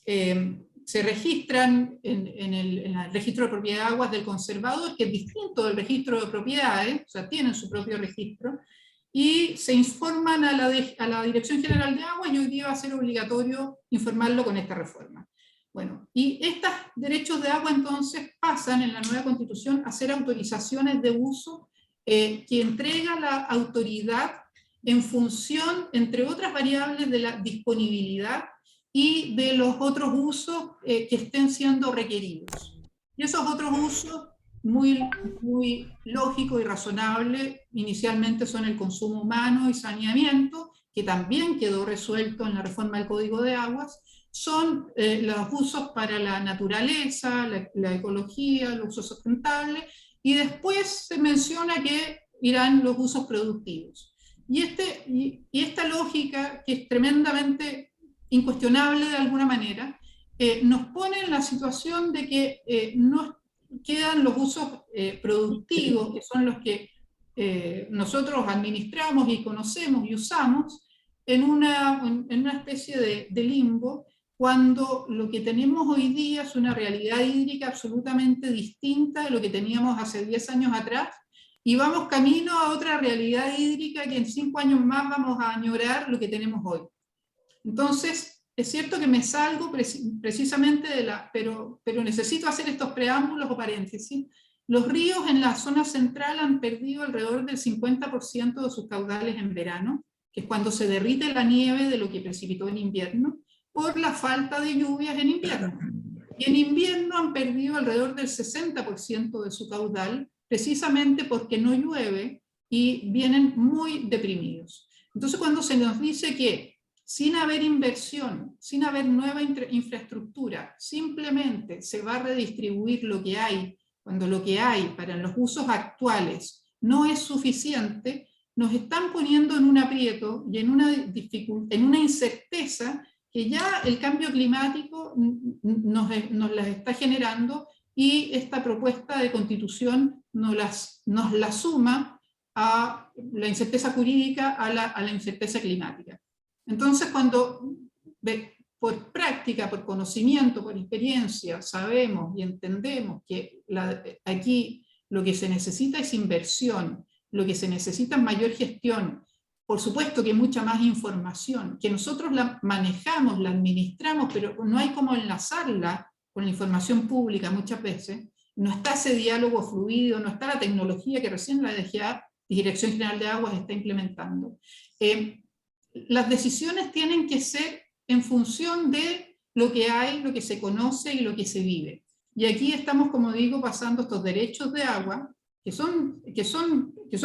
se registran en el registro de propiedad de aguas del conservador, que es distinto del registro de propiedades, o sea, tienen su propio registro, y se informan a la Dirección General de Aguas, y hoy día va a ser obligatorio informarlo con esta reforma. Bueno, y estos derechos de agua entonces pasan en la nueva Constitución a ser autorizaciones de uso que entrega la autoridad en función, entre otras variables, de la disponibilidad y de los otros usos que estén siendo requeridos. Y esos otros usos muy lógico y razonable. Inicialmente son el consumo humano y saneamiento, que también quedó resuelto en la reforma del Código de Aguas. Son los usos para la naturaleza, la ecología, los usos sustentables, y después se menciona que irán los usos productivos. Y esta lógica, que es tremendamente incuestionable de alguna manera, nos pone en la situación de que no quedan los usos productivos, que son los que nosotros administramos y conocemos y usamos, en una especie de limbo, cuando lo que tenemos hoy día es una realidad hídrica absolutamente distinta de lo que teníamos hace 10 años atrás, y vamos camino a otra realidad hídrica que en 5 años más vamos a añorar lo que tenemos hoy. Entonces, es cierto que me salgo precisamente pero necesito hacer estos preámbulos o paréntesis. Los ríos en la zona central han perdido alrededor del 50% de sus caudales en verano, que es cuando se derrite la nieve de lo que precipitó en invierno, por la falta de lluvias en invierno. Y en invierno han perdido alrededor del 60% de su caudal, precisamente porque no llueve y vienen muy deprimidos. Entonces, cuando se nos dice que sin haber inversión, sin haber nueva infraestructura, simplemente se va a redistribuir lo que hay, cuando lo que hay para los usos actuales no es suficiente, nos están poniendo en un aprieto y en una incerteza que ya el cambio climático nos las está generando, y esta propuesta de constitución nos la suma a la incerteza jurídica, a la incerteza climática. Entonces, cuando por práctica, por conocimiento, por experiencia, sabemos y entendemos que aquí lo que se necesita es inversión, lo que se necesita es mayor gestión, por supuesto que mucha más información, que nosotros la manejamos, la administramos, pero no hay cómo enlazarla con la información pública muchas veces, no está ese diálogo fluido, no está la tecnología que recién la DGA, Dirección General de Aguas, está implementando. Las decisiones tienen que ser en función de lo que hay, lo que se conoce y lo que se vive. Y aquí estamos, como digo, pasando estos derechos de agua, que son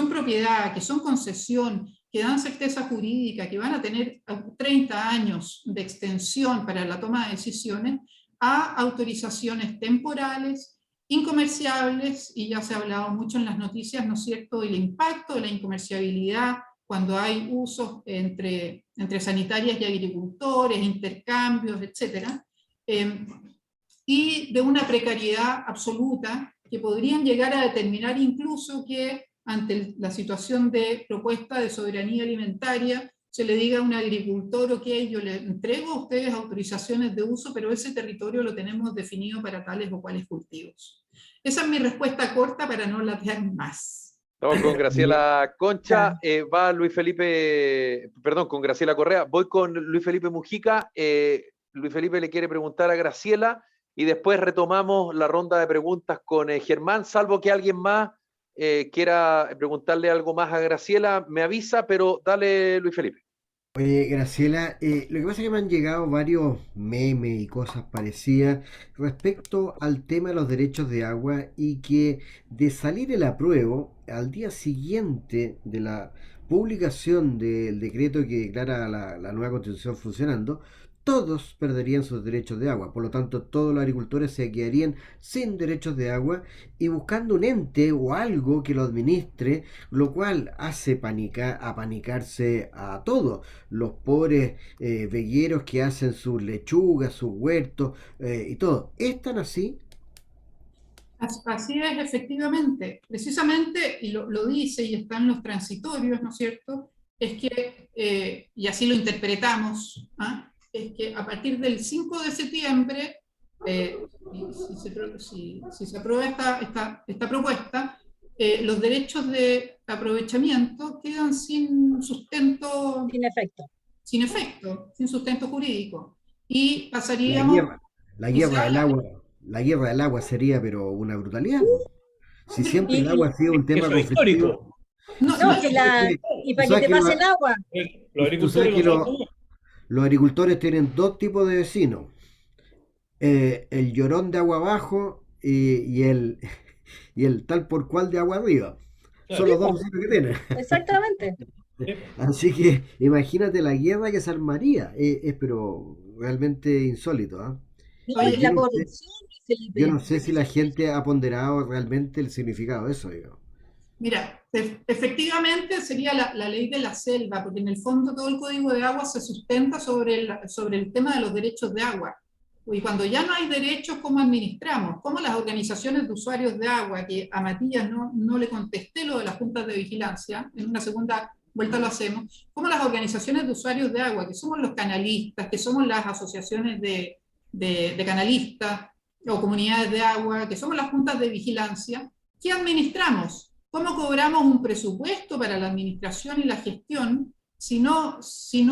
propiedad, que son concesión, que dan certeza jurídica, que van a tener 30 años de extensión para la toma de decisiones, a autorizaciones temporales, incomerciables, y ya se ha hablado mucho en las noticias, ¿no es cierto?, el impacto de la incomerciabilidad cuando hay usos entre sanitarias y agricultores, intercambios, etc. Y de una precariedad absoluta que podrían llegar a determinar incluso que ante la situación de propuesta de soberanía alimentaria se le diga a un agricultor: ok, yo le entrego a ustedes autorizaciones de uso, pero ese territorio lo tenemos definido para tales o cuales cultivos. Esa es mi respuesta corta para no latear más. Estamos con Graciela Concha, va Luis Felipe, perdón, con Graciela Correa, voy con Luis Felipe Mujica. Luis Felipe le quiere preguntar a Graciela y después retomamos la ronda de preguntas con Germán, salvo que alguien más quiera preguntarle algo más a Graciela, me avisa, pero dale, Luis Felipe. Oye, Graciela, lo que pasa es que me han llegado varios memes y cosas parecidas respecto al tema de los derechos de agua, y que de salir el apruebo, al día siguiente de la publicación del decreto que declara la nueva constitución funcionando, todos perderían sus derechos de agua. Por lo tanto, todos los agricultores se quedarían sin derechos de agua y buscando un ente o algo que lo administre, lo cual hace apanicarse a todos. Los pobres vegueros que hacen sus lechugas, sus huertos y todo. ¿Es tan así? Así es, efectivamente. Precisamente, y lo dice y está en los transitorios, ¿no es cierto?, es que, y así lo interpretamos, ¿ah?, es que a partir del 5 de septiembre, si se aprueba esta propuesta, los derechos de aprovechamiento quedan sin sustento, sin efecto, sin sustento jurídico. Y pasaríamos... La guerra del agua sería, pero una brutalidad. Si siempre el agua ha sido un tema conflictivo. Y para que te pase el agua. Los agricultores tienen dos tipos de vecinos: el llorón de agua abajo y el y el tal por cual de agua arriba. Claro. Son los dos vecinos que tiene. Exactamente. Así que imagínate la guerra que se armaría. Es pero realmente insólito, ¿ah? No, Oye, y Yo la no sé, corrupción, yo Felipe. no sé si la gente ha ponderado realmente el significado de eso, digo. mira, efectivamente sería la ley de la selva, porque en el fondo todo el Código de Agua se sustenta sobre el tema de los derechos de agua. Y cuando ya no hay derechos, ¿cómo administramos? ¿Cómo las organizaciones de usuarios de agua, que a Matías no le contesté lo de las juntas de vigilancia, en una segunda vuelta lo hacemos, cómo las organizaciones de usuarios de agua, que somos los canalistas, que somos las asociaciones de canalistas o comunidades de agua, que somos las juntas de vigilancia, ¿qué administramos? ¿Cómo cobramos un presupuesto para la administración y la gestión si no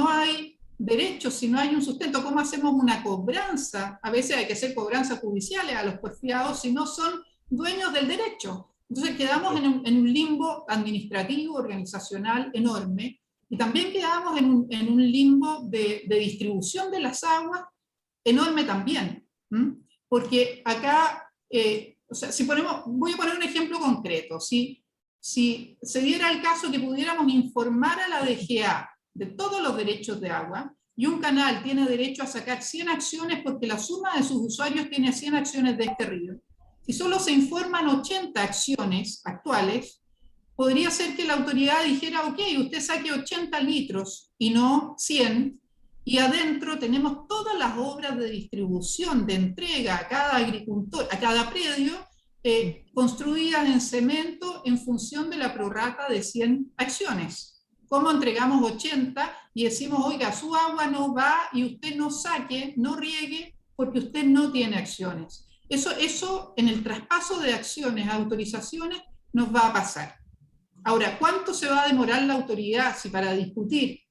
hay derechos, si no hay un sustento? ¿Cómo hacemos una cobranza? A veces hay que hacer cobranzas judiciales a los porfiados si no son dueños del derecho. Entonces quedamos en un limbo administrativo, organizacional enorme, y también quedamos en un limbo de distribución de las aguas enorme también. Porque acá, o sea, voy a poner un ejemplo concreto. Si se diera el caso que pudiéramos informar a la DGA de todos los derechos de agua, y un canal tiene derecho a sacar 100 acciones porque la suma de sus usuarios tiene 100 acciones de este río, si solo se informan 80 acciones actuales, podría ser que la autoridad dijera, ok, usted saque 80 litros y no 100, y adentro tenemos todas las obras de distribución, de entrega a cada agricultor, a cada predio, construidas en cemento en función de la prorrata de 100 acciones. ¿Cómo entregamos 80 y decimos, oiga, su agua no va y usted no saque, no riegue porque usted no tiene acciones? Eso en el traspaso de acciones a autorizaciones nos va a pasar. Ahora, ¿cuánto se va a demorar la autoridad si para discutir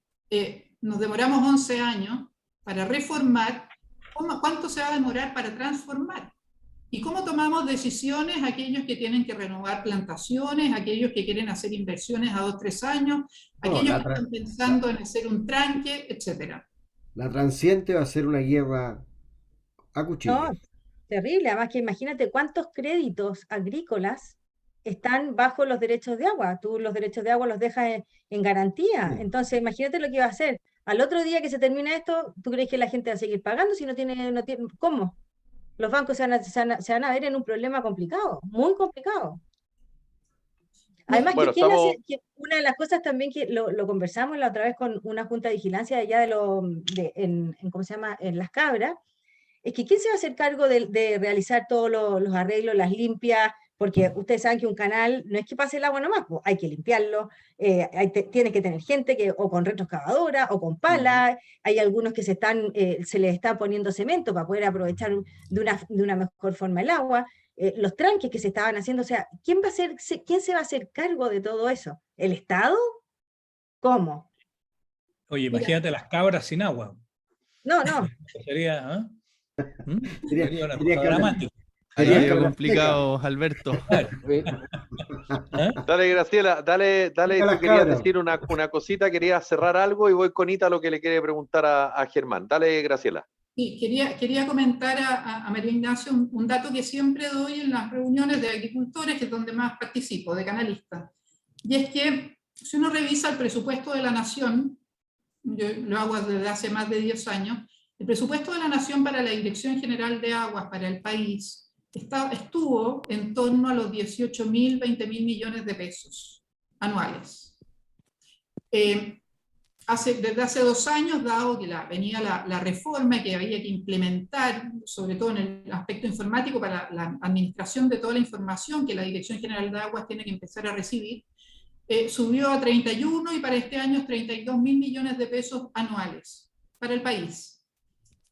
nos demoramos 11 años para reformar? ¿Cuánto se va a demorar para transformar? ¿Y cómo tomamos decisiones aquellos que tienen que renovar plantaciones, aquellos que quieren hacer inversiones a 2 o 3 años, aquellos que están pensando en hacer un tranque, etcétera? La transiente va a ser una guerra a No, cuchillo. terrible. Además que imagínate cuántos créditos agrícolas están bajo los derechos de agua. Tú los derechos de agua los dejas en garantía. Entonces, imagínate lo que va a hacer. Al otro día que se termine esto, ¿tú crees que la gente va a seguir pagando si no tiene, ¿cómo? Los bancos se van a ver en un problema complicado, muy complicado. Además, Bueno, una de las cosas también que lo conversamos la otra vez con una junta de vigilancia allá ¿cómo se llama? En Las Cabras, es que ¿quién se va a hacer cargo de realizar todos los arreglos, las limpias? Porque ustedes saben que un canal no es que pase el agua nomás, pues hay que limpiarlo, tiene que tener gente o con retroexcavadora o con pala, hay algunos que se les está poniendo cemento para poder aprovechar de una mejor forma el agua, los tranques que se estaban haciendo, o sea, ¿quién se va a hacer cargo de todo eso? ¿El Estado? ¿Cómo? Oye, Mira. imagínate las cabras sin agua. No. Sería, Sería una que cosa dramática. Sería complicado, Alberto. Dale, Graciela, dale, tú querías decir una cosita, querías cerrar algo y voy con Ita lo que le quiere preguntar a Germán. Dale, Graciela. Sí, quería comentar a María Ignacia un dato que siempre doy en las reuniones de agricultores, que es donde más participo, de canalistas. Y es que si uno revisa el presupuesto de la Nación, yo lo hago desde hace más de 10 años, el presupuesto de la Nación para la Dirección General de Aguas para el país estuvo en torno a los 18.000, 20.000 millones de pesos anuales. Desde hace 2 años, dado que venía la reforma que había que implementar, sobre todo en el aspecto informático, para la administración de toda la información que la Dirección General de Aguas tiene que empezar a recibir, subió a 31 y para este año 32.000 millones de pesos anuales para el país.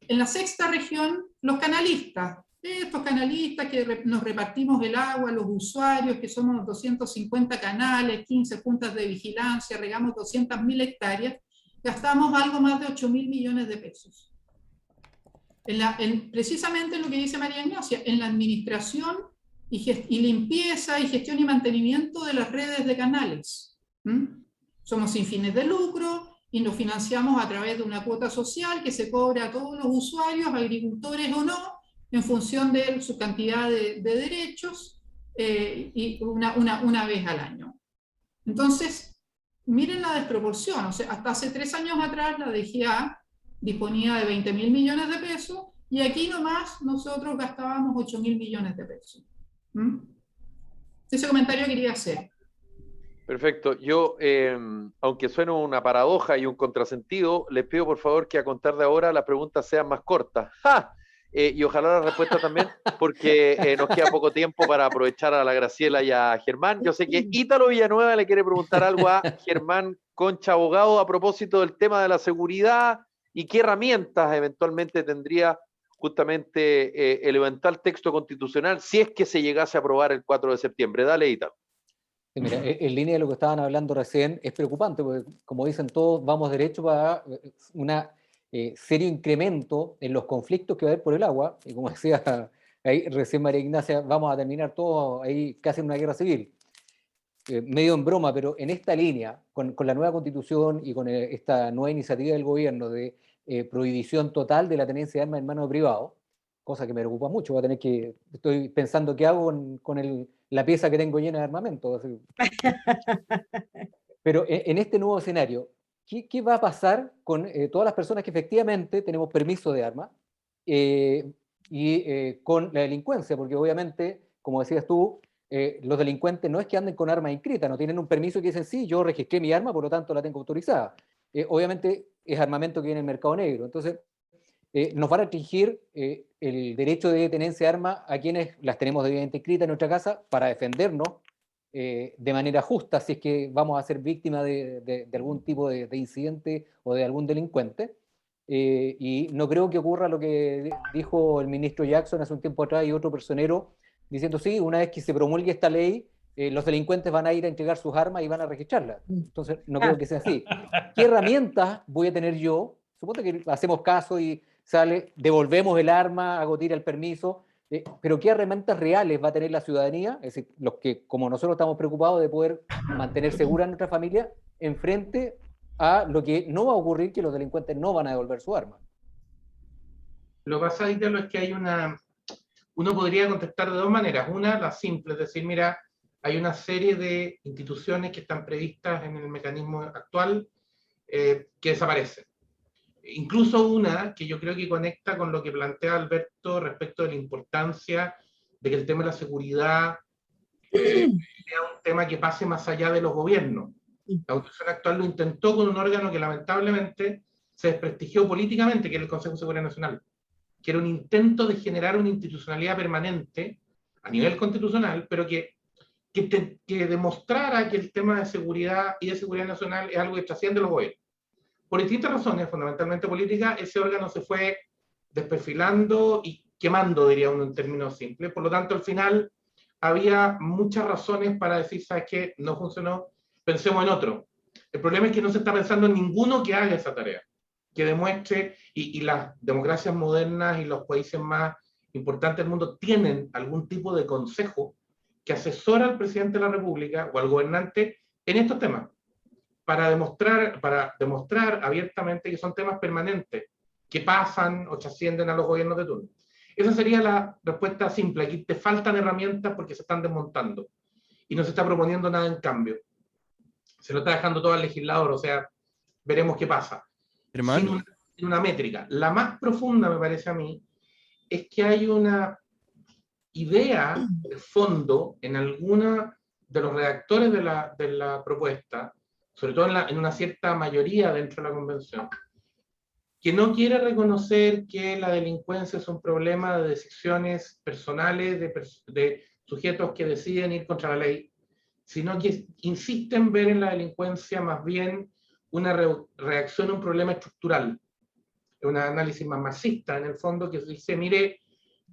En la sexta región, los canalistas, estos canalistas que nos repartimos el agua, los usuarios, que somos 250 canales, 15 juntas de vigilancia, regamos 200.000 hectáreas, gastamos algo más de 8.000 millones de pesos. Precisamente en lo que dice María Ignacia, en la administración y limpieza y gestión y mantenimiento de las redes de canales. Somos sin fines de lucro y nos financiamos a través de una cuota social que se cobra a todos los usuarios, agricultores o no, en función de su cantidad de derechos, y una vez al año. Entonces, miren la desproporción. O sea, hasta hace 3 años atrás la DGA disponía de 20.000 millones de pesos y aquí nomás nosotros gastábamos 8.000 millones de pesos. Ese comentario quería hacer. Perfecto. Yo, aunque suene una paradoja y un contrasentido, les pido por favor que a contar de ahora las preguntas sean más cortas. ¡Ja! Y ojalá la respuesta también, porque nos queda poco tiempo para aprovechar a la Graciela y a Germán. Yo sé que Ítalo Villanueva le quiere preguntar algo a Germán Concha, abogado, a propósito del tema de la seguridad y qué herramientas eventualmente tendría justamente el eventual texto constitucional si es que se llegase a aprobar el 4 de septiembre. Dale, Ítalo. Mira, en línea de lo que estaban hablando recién, es preocupante porque, como dicen todos, vamos derecho para un serio incremento en los conflictos que va a haber por el agua, y como decía ahí recién María Ignacia, vamos a terminar todo ahí casi en una guerra civil. Medio en broma, pero en esta línea, con la nueva constitución y con esta nueva iniciativa del gobierno de prohibición total de la tenencia de armas en manos de privados, cosa que me preocupa mucho, estoy pensando qué hago con la pieza que tengo llena de armamento. Pero en este nuevo escenario, ¿qué va a pasar con todas las personas que efectivamente tenemos permiso de arma y con la delincuencia? Porque obviamente, como decías tú, los delincuentes no es que anden con armas inscritas, no tienen un permiso que dicen, sí, yo registré mi arma, por lo tanto la tengo autorizada. Obviamente es armamento que viene en el mercado negro. Entonces, nos van a restringir el derecho de tenencia de armas a quienes las tenemos debidamente inscritas en nuestra casa para defendernos de manera justa si es que vamos a ser víctimas de algún tipo de incidente o de algún delincuente. Y no creo que ocurra lo que dijo el ministro Jackson hace un tiempo atrás y otro personero, diciendo, sí, una vez que se promulgue esta ley, los delincuentes van a ir a entregar sus armas y van a registrarlas. Entonces, no creo que sea así. ¿Qué herramientas voy a tener yo? Supongo que hacemos caso y devolvemos el arma, hago tira el permiso, pero ¿qué herramientas reales va a tener la ciudadanía? Es decir, los que, como nosotros estamos preocupados de poder mantener segura a nuestra familia, en frente a lo que no va a ocurrir, que los delincuentes no van a devolver su arma. Lo que pasa, Ítalo, es que uno podría contestar de dos maneras. Una, la simple, es decir, mira, hay una serie de instituciones que están previstas en el mecanismo actual que desaparecen. Incluso una que yo creo que conecta con lo que plantea Alberto respecto de la importancia de que el tema de la seguridad sea un tema que pase más allá de los gobiernos. La Constitución actual lo intentó con un órgano que lamentablemente se desprestigió políticamente, que era el Consejo de Seguridad Nacional, que era un intento de generar una institucionalidad permanente a nivel constitucional, pero que demostrara que el tema de seguridad y de seguridad nacional es algo que trasciende los gobiernos. Por distintas razones, fundamentalmente políticas, ese órgano se fue desperfilando y quemando, diría uno en términos simples. Por lo tanto, al final había muchas razones para decir, ¿sabes qué? No funcionó, pensemos en otro. El problema es que no se está pensando en ninguno que haga esa tarea, que demuestre, y las democracias modernas y los países más importantes del mundo tienen algún tipo de consejo que asesora al presidente de la República o al gobernante en estos temas, para demostrar abiertamente que son temas permanentes, que pasan o trascienden a los gobiernos de turno. Esa sería la respuesta simple. Aquí te faltan herramientas porque se están desmontando y no se está proponiendo nada en cambio. Se lo está dejando todo al legislador, o sea, veremos qué pasa. Sin una métrica. La más profunda, me parece a mí, es que hay una idea de fondo en alguna de los redactores de la propuesta, sobre todo en una cierta mayoría dentro de la convención, que no quiere reconocer que la delincuencia es un problema de decisiones personales de sujetos que deciden ir contra la ley, sino que insiste en ver en la delincuencia más bien una reacción a un problema estructural, un análisis más marxista en el fondo, que dice, mire,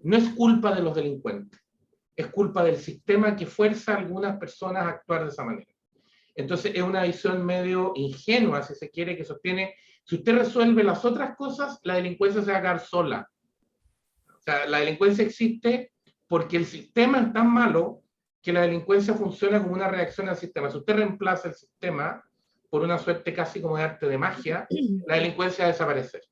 no es culpa de los delincuentes, es culpa del sistema que fuerza a algunas personas a actuar de esa manera. Entonces es una visión medio ingenua, si se quiere, que sostiene, si usted resuelve las otras cosas, la delincuencia se va a quedar sola. O sea, la delincuencia existe porque el sistema es tan malo que la delincuencia funciona como una reacción al sistema. Si usted reemplaza el sistema por una suerte casi como de arte de magia, la delincuencia va a desaparecer.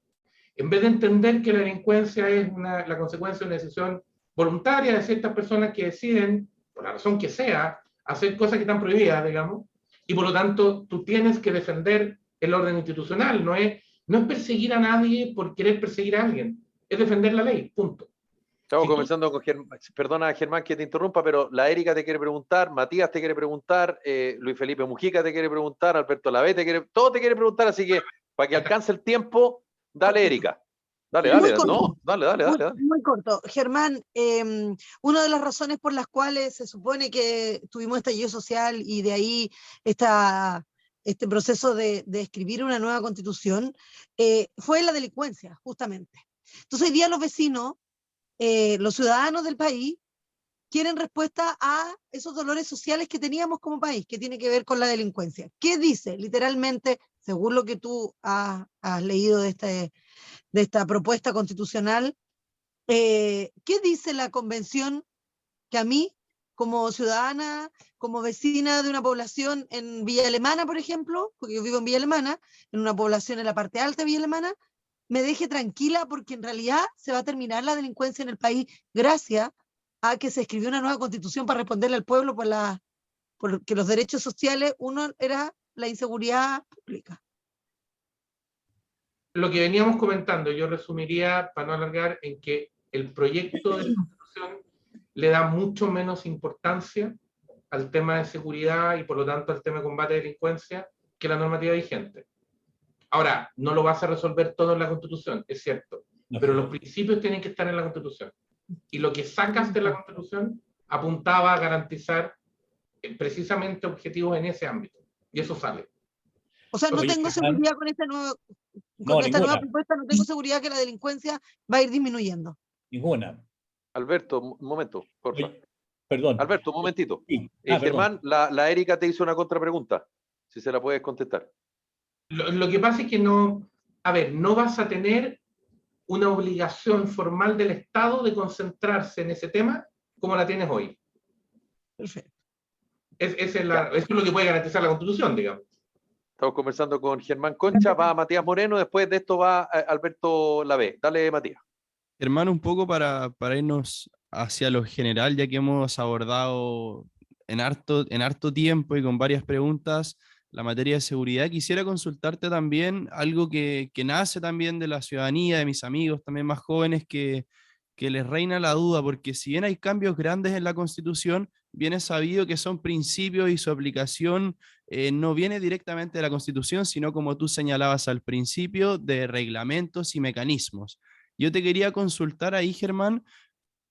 En vez de entender que la delincuencia es la consecuencia de una decisión voluntaria de ciertas personas que deciden por la razón que sea, hacer cosas que están prohibidas, digamos, y por lo tanto tú tienes que defender el orden institucional, no es perseguir a nadie por querer perseguir a alguien, es defender la ley, punto. Estamos Si tú- conversando con Germán, perdona Germán que te interrumpa, pero la Erika te quiere preguntar, Matías te quiere preguntar, Luis Felipe Mujica te quiere preguntar, Alberto Lavé todo te quiere preguntar, así que para que alcance el tiempo, dale Erika. Dale, Muy dale, corto. no, dale. Muy corto. Germán, una de las razones por las cuales se supone que tuvimos estallido social y de ahí este proceso de escribir una nueva constitución fue la delincuencia, justamente. Entonces hoy día los vecinos, los ciudadanos del país, quieren respuesta a esos dolores sociales que teníamos como país, que tiene que ver con la delincuencia. ¿Qué dice? Literalmente, según lo que tú has leído de esta propuesta constitucional, ¿qué dice la convención que a mí, como ciudadana, como vecina de una población en Villa Alemana, por ejemplo, porque yo vivo en Villa Alemana, en una población en la parte alta de Villa Alemana, me deje tranquila porque en realidad se va a terminar la delincuencia en el país gracias a que se escribió una nueva constitución para responderle al pueblo porque los derechos sociales, uno era la inseguridad pública? Lo que veníamos comentando, yo resumiría, para no alargar, en que el proyecto de constitución le da mucho menos importancia al tema de seguridad y por lo tanto al tema de combate a la delincuencia que la normativa vigente. Ahora, no lo vas a resolver todo en la Constitución, es cierto, pero los principios tienen que estar en la Constitución. Y lo que sacas de la Constitución apuntaba a garantizar precisamente objetivos en ese ámbito. Y eso sale. O sea, no Oye, tengo Germán, seguridad con esta nueva ninguna, propuesta, no tengo seguridad que la delincuencia va a ir disminuyendo. ninguna. Alberto, un momento, por favor. Oye, perdón. Alberto, un momentito. Sí. Germán, la Erika te hizo una contrapregunta, si se la puedes contestar. Lo que pasa es que no vas a tener una obligación formal del Estado de concentrarse en ese tema como la tienes hoy. Perfecto. Eso es lo que puede garantizar la Constitución, digamos. Estamos conversando con Germán Concha, va Matías Moreno, después de esto va Alberto Lavé. Dale, Matías. Hermano, un poco para irnos hacia lo general, ya que hemos abordado en harto tiempo y con varias preguntas la materia de seguridad, quisiera consultarte también algo que nace también de la ciudadanía, de mis amigos también más jóvenes, que les reina la duda, porque si bien hay cambios grandes en la Constitución, bien es sabido que son principios y su aplicación no viene directamente de la Constitución, sino como tú señalabas al principio, de reglamentos y mecanismos. Yo te quería consultar ahí, Germán,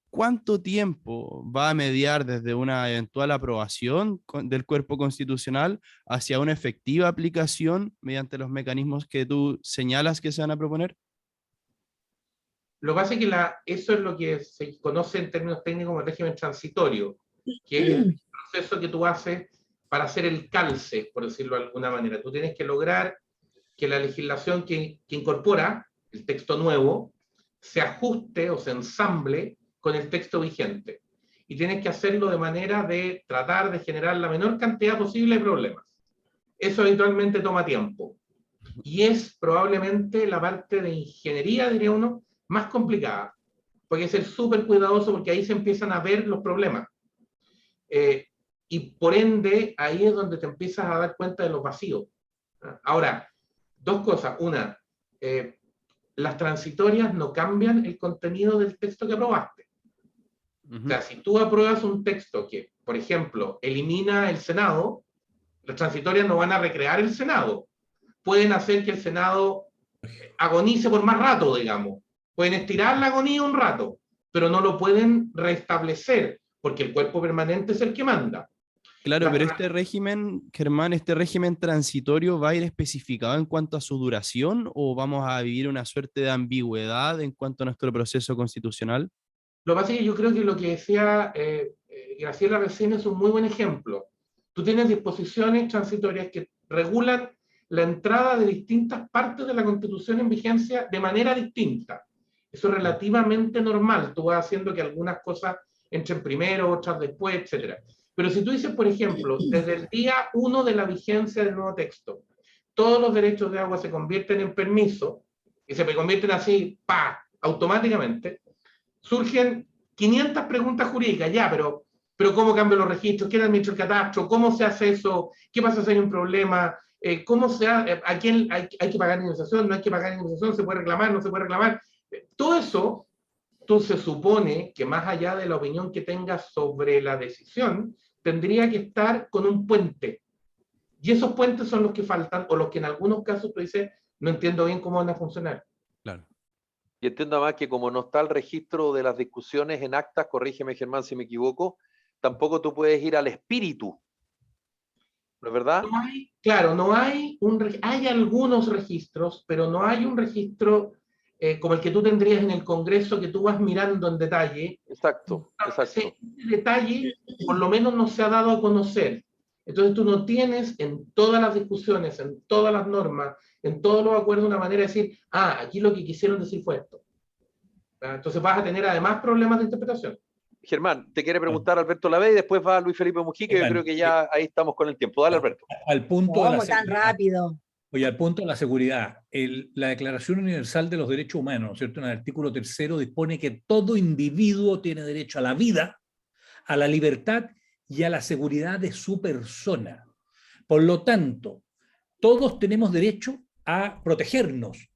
¿cuánto tiempo va a mediar desde una eventual aprobación del cuerpo constitucional hacia una efectiva aplicación mediante los mecanismos que tú señalas que se van a proponer? Lo que pasa es que eso es lo que se conoce en términos técnicos como el régimen transitorio, que es el proceso que tú haces para hacer el calce, por decirlo de alguna manera. Tú tienes que lograr que la legislación que incorpora el texto nuevo se ajuste o se ensamble con el texto vigente. Y tienes que hacerlo de manera de tratar de generar la menor cantidad posible de problemas. Eso habitualmente toma tiempo. Y es probablemente la parte de ingeniería, diría uno, más complicada. Porque hay que ser súper cuidadoso porque ahí se empiezan a ver los problemas. Y por ende, ahí es donde te empiezas a dar cuenta de los vacíos. Ahora, dos cosas. Una, las transitorias no cambian el contenido del texto que aprobaste. O sea, si tú apruebas un texto que, por ejemplo, elimina el Senado, las transitorias no van a recrear el Senado. Pueden hacer que el Senado agonice por más rato, digamos. Pueden estirar la agonía un rato, pero no lo pueden restablecer, porque el cuerpo permanente es el que manda. Claro, pero este régimen, Germán, este régimen transitorio va a ir especificado en cuanto a su duración o vamos a vivir una suerte de ambigüedad en cuanto a nuestro proceso constitucional? Lo que pasa es que yo creo que lo que decía Graciela recién es un muy buen ejemplo. Tú tienes disposiciones transitorias que regulan la entrada de distintas partes de la Constitución en vigencia de manera distinta. Eso es relativamente normal. Tú vas haciendo que algunas cosas entren primero, otras después, etc. Pero si tú dices, por ejemplo, desde el día 1 de la vigencia del nuevo texto, todos los derechos de agua se convierten en permiso, y se convierten así, automáticamente, surgen 500 preguntas jurídicas, ya, pero pero ¿cómo cambio los registros? ¿Quién administra el catastro? ¿Cómo se hace eso? ¿Qué pasa si hay un problema? ¿Cómo se hace? ¿A quién hay que pagar indemnización? ¿No hay que pagar indemnización? ¿Se puede reclamar? ¿No se puede reclamar? Todo eso, tú se supone que más allá de la opinión que tengas sobre la decisión, tendría que estar con un puente. Y esos puentes son los que faltan, o los que en algunos casos tú dices, no entiendo bien cómo van a funcionar. Claro. Y entiendo más que como no está el registro de las discusiones en actas, corrígeme Germán si me equivoco, tampoco tú puedes ir al espíritu. ¿No es verdad? No hay, claro, no hay hay algunos registros, pero no hay un registro como el que tú tendrías en el Congreso, que tú vas mirando en detalle. Exacto, exacto. Ese detalle, por lo menos, no se ha dado a conocer. Entonces tú no tienes en todas las discusiones, en todas las normas, en todos los acuerdos, una manera de decir, aquí lo que quisieron decir fue esto. Entonces vas a tener además problemas de interpretación. Germán, te quiere preguntar Alberto Lavey y después va Luis Felipe Mujica, que yo creo que ya ahí estamos con el tiempo. Dale, Alberto. Al punto de la ¿Cómo tan seguridad. rápido? Oye, al punto de la seguridad, la Declaración Universal de los Derechos Humanos, ¿no es cierto? En el artículo 3 dispone que todo individuo tiene derecho a la vida, a la libertad y a la seguridad de su persona. Por lo tanto, todos tenemos derecho a protegernos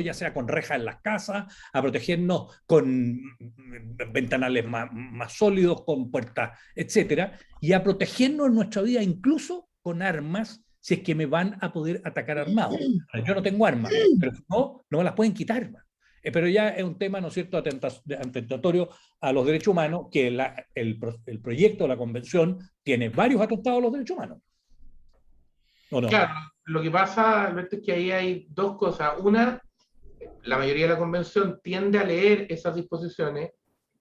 ya sea con rejas en las casas, a protegernos con ventanales más sólidos, con puertas, etcétera, y a protegernos en nuestra vida incluso con armas, si es que me van a poder atacar armado. Yo no tengo armas, pero no me las pueden quitar. Pero ya es un tema, ¿no es cierto?, atentatorio a los derechos humanos, que el proyecto de la Convención tiene varios atentados a los derechos humanos. ¿O no? Claro, lo que pasa, Alberto, es que ahí hay dos cosas. Una, la mayoría de la Convención tiende a leer esas disposiciones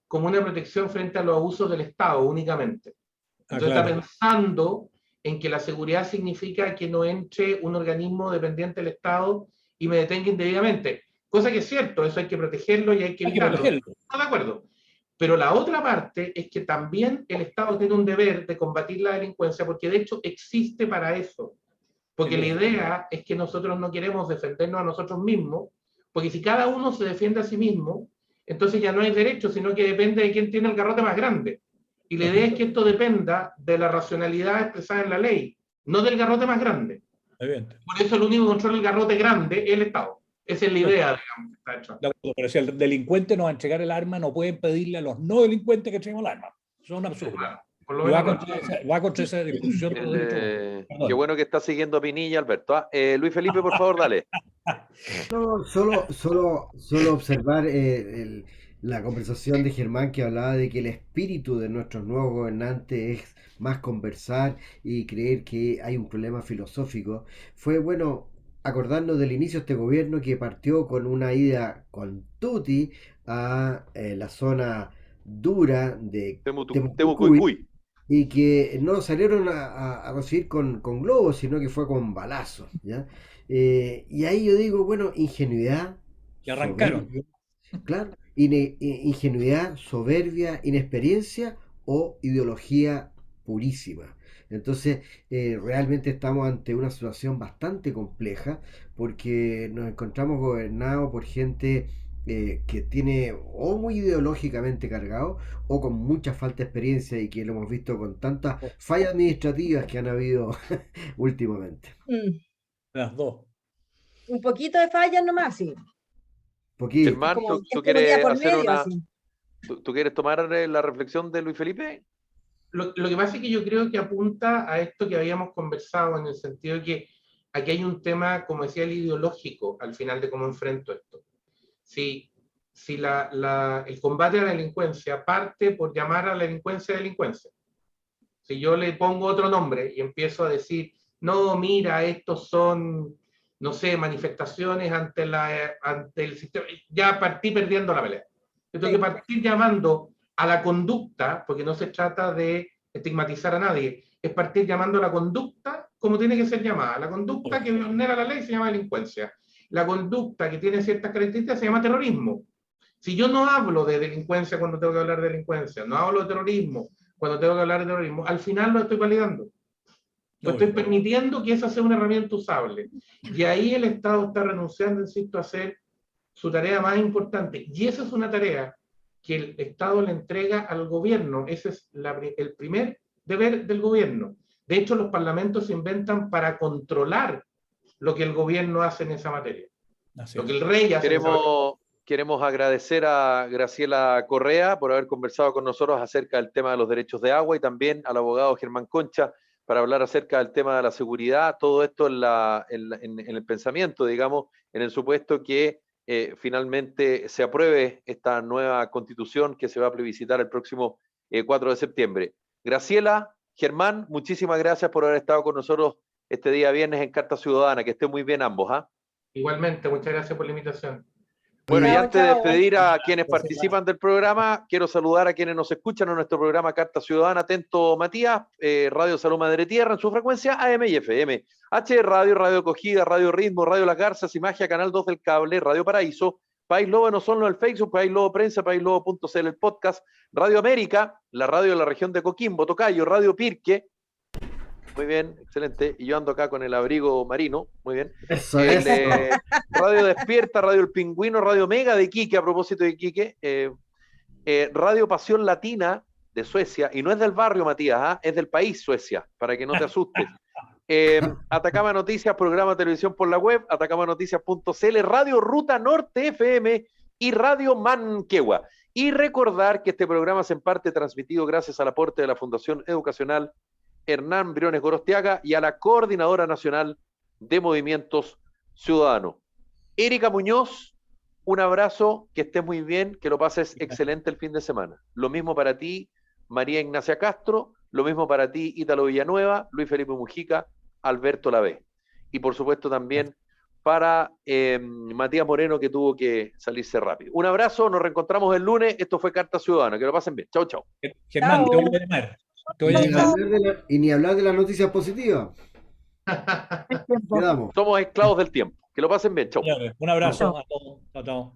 como una protección frente a los abusos del Estado únicamente. Entonces claro. Está pensando en que la seguridad significa que no entre un organismo dependiente del Estado y me detenga indebidamente. Cosa que es cierto, eso hay que protegerlo y hay que evitarlo. ¿Estoy de acuerdo? Pero la otra parte es que también el Estado tiene un deber de combatir la delincuencia, porque de hecho existe para eso. Porque la idea es que nosotros no queremos defendernos a nosotros mismos, porque si cada uno se defiende a sí mismo, entonces ya no hay derecho, sino que depende de quién tiene el garrote más grande. Y la idea es que esto dependa de la racionalidad expresada en la ley, no del garrote más grande. Por eso el único que controla el garrote grande es el Estado. Esa es la idea, digamos, que está hecha. Pero si el delincuente nos va a entregar el arma, no pueden pedirle a los no delincuentes que entreguen el arma. Eso es un absurdo. Va contra esa discusión. Qué bueno que está siguiendo a Pinilla, Alberto. Luis Felipe, por favor, dale. No, solo observar la conversación de Germán, que hablaba de que el espíritu de nuestros nuevos gobernantes es más conversar y creer que hay un problema filosófico. Fue bueno acordarnos del inicio de este gobierno, que partió con una ida con tutti a la zona dura de Temucuicui, y que no salieron a recibir con globos, sino que fue con balazos, ¿ya? Y ahí yo digo, bueno, ingenuidad. Y arrancaron. Soberbia, claro, ingenuidad, soberbia, inexperiencia o ideología purísima. Entonces, realmente estamos ante una situación bastante compleja, porque nos encontramos gobernados por gente que tiene o muy ideológicamente cargado o con mucha falta de experiencia, y que lo hemos visto con tantas fallas administrativas que han habido últimamente. Las dos. Un poquito de fallas nomás, sí. Poquito. Germán, ¿tú quieres ¿tú quieres tomar la reflexión de Luis Felipe? Lo que pasa es que yo creo que apunta a esto que habíamos conversado, en el sentido de que aquí hay un tema, como decía, el ideológico, al final, de cómo enfrento esto. Si el combate a la delincuencia parte por llamar a la delincuencia delincuencia, si yo le pongo otro nombre y empiezo a decir, no, mira, estos son, no sé, manifestaciones ante el sistema, ya partí perdiendo la pelea. Tengo que partir llamando a la conducta, porque no se trata de estigmatizar a nadie, es partir llamando a la conducta como tiene que ser llamada. La conducta que vulnera la ley se llama delincuencia. La conducta que tiene ciertas características se llama terrorismo. Si yo no hablo de delincuencia cuando tengo que hablar de delincuencia, no hablo de terrorismo cuando tengo que hablar de terrorismo, al final lo estoy validando. Lo estoy permitiendo que esa sea una herramienta usable. Y ahí el Estado está renunciando, insisto, a hacer su tarea más importante. Y esa es una tarea que el Estado le entrega al gobierno. Ese es el primer deber del gobierno. De hecho, los parlamentos se inventan para controlar lo que el gobierno hace en esa materia. Así Lo es. que el rey hace en esa materia. Queremos agradecer a Graciela Correa por haber conversado con nosotros acerca del tema de los derechos de agua y también al abogado Germán Concha para hablar acerca del tema de la seguridad, todo esto en el pensamiento, digamos, en el supuesto que finalmente se apruebe esta nueva constitución que se va a plebiscitar el próximo 4 de septiembre. Graciela, Germán, muchísimas gracias por haber estado con nosotros este día viernes en Carta Ciudadana. Que estén muy bien ambos. ¿Ah? Igualmente, muchas gracias por la invitación. Bueno, y Chao, antes de chao. despedir a quienes Gracias. participan del programa, quiero saludar a quienes nos escuchan en nuestro programa Carta Ciudadana. Atento, Matías, Radio Salud Madre Tierra en su frecuencia AM y FM. H Radio, Radio Acogida, Radio Ritmo, Radio Las Garzas y Magia, Canal 2 del Cable, Radio Paraíso, País Lobo no solo en el Facebook, País Lobo Prensa, paislobo.cl el podcast, Radio América, la radio de la región de Coquimbo, Tocayo, Radio Pirque. Muy bien, excelente. Y yo ando acá con el abrigo marino. Muy bien. Eso es. Radio Despierta, Radio El Pingüino, Radio Mega de Iquique, a propósito de Iquique. Radio Pasión Latina de Suecia. Y no es del barrio, Matías, ¿ah? Es del país Suecia, para que no te asustes. Atacama Noticias, programa de televisión por la web, atacamanoticias.cl, Radio Ruta Norte FM y Radio Manquehua. Y recordar que este programa es en parte transmitido gracias al aporte de la Fundación Educacional Hernán Briones Gorostiaga y a la Coordinadora Nacional de Movimientos Ciudadanos. Erika Muñoz, un abrazo, que estés muy bien, que lo pases excelente el fin de semana. Lo mismo para ti, María Ignacia Castro, lo mismo para ti, Ítalo Villanueva, Luis Felipe Mujica, Alberto Lavé. Y por supuesto también para Matías Moreno, que tuvo que salirse rápido. Un abrazo, nos reencontramos el lunes. Esto fue Carta Ciudadana, que lo pasen bien. Chau, chau. Germán, Chao. te voy a llamar. Te voy a Y llamar. ni hablar de las noticias positivas. Quedamos. Somos esclavos del tiempo. Que lo pasen bien. Chau. Un abrazo a todos. Chao, chao.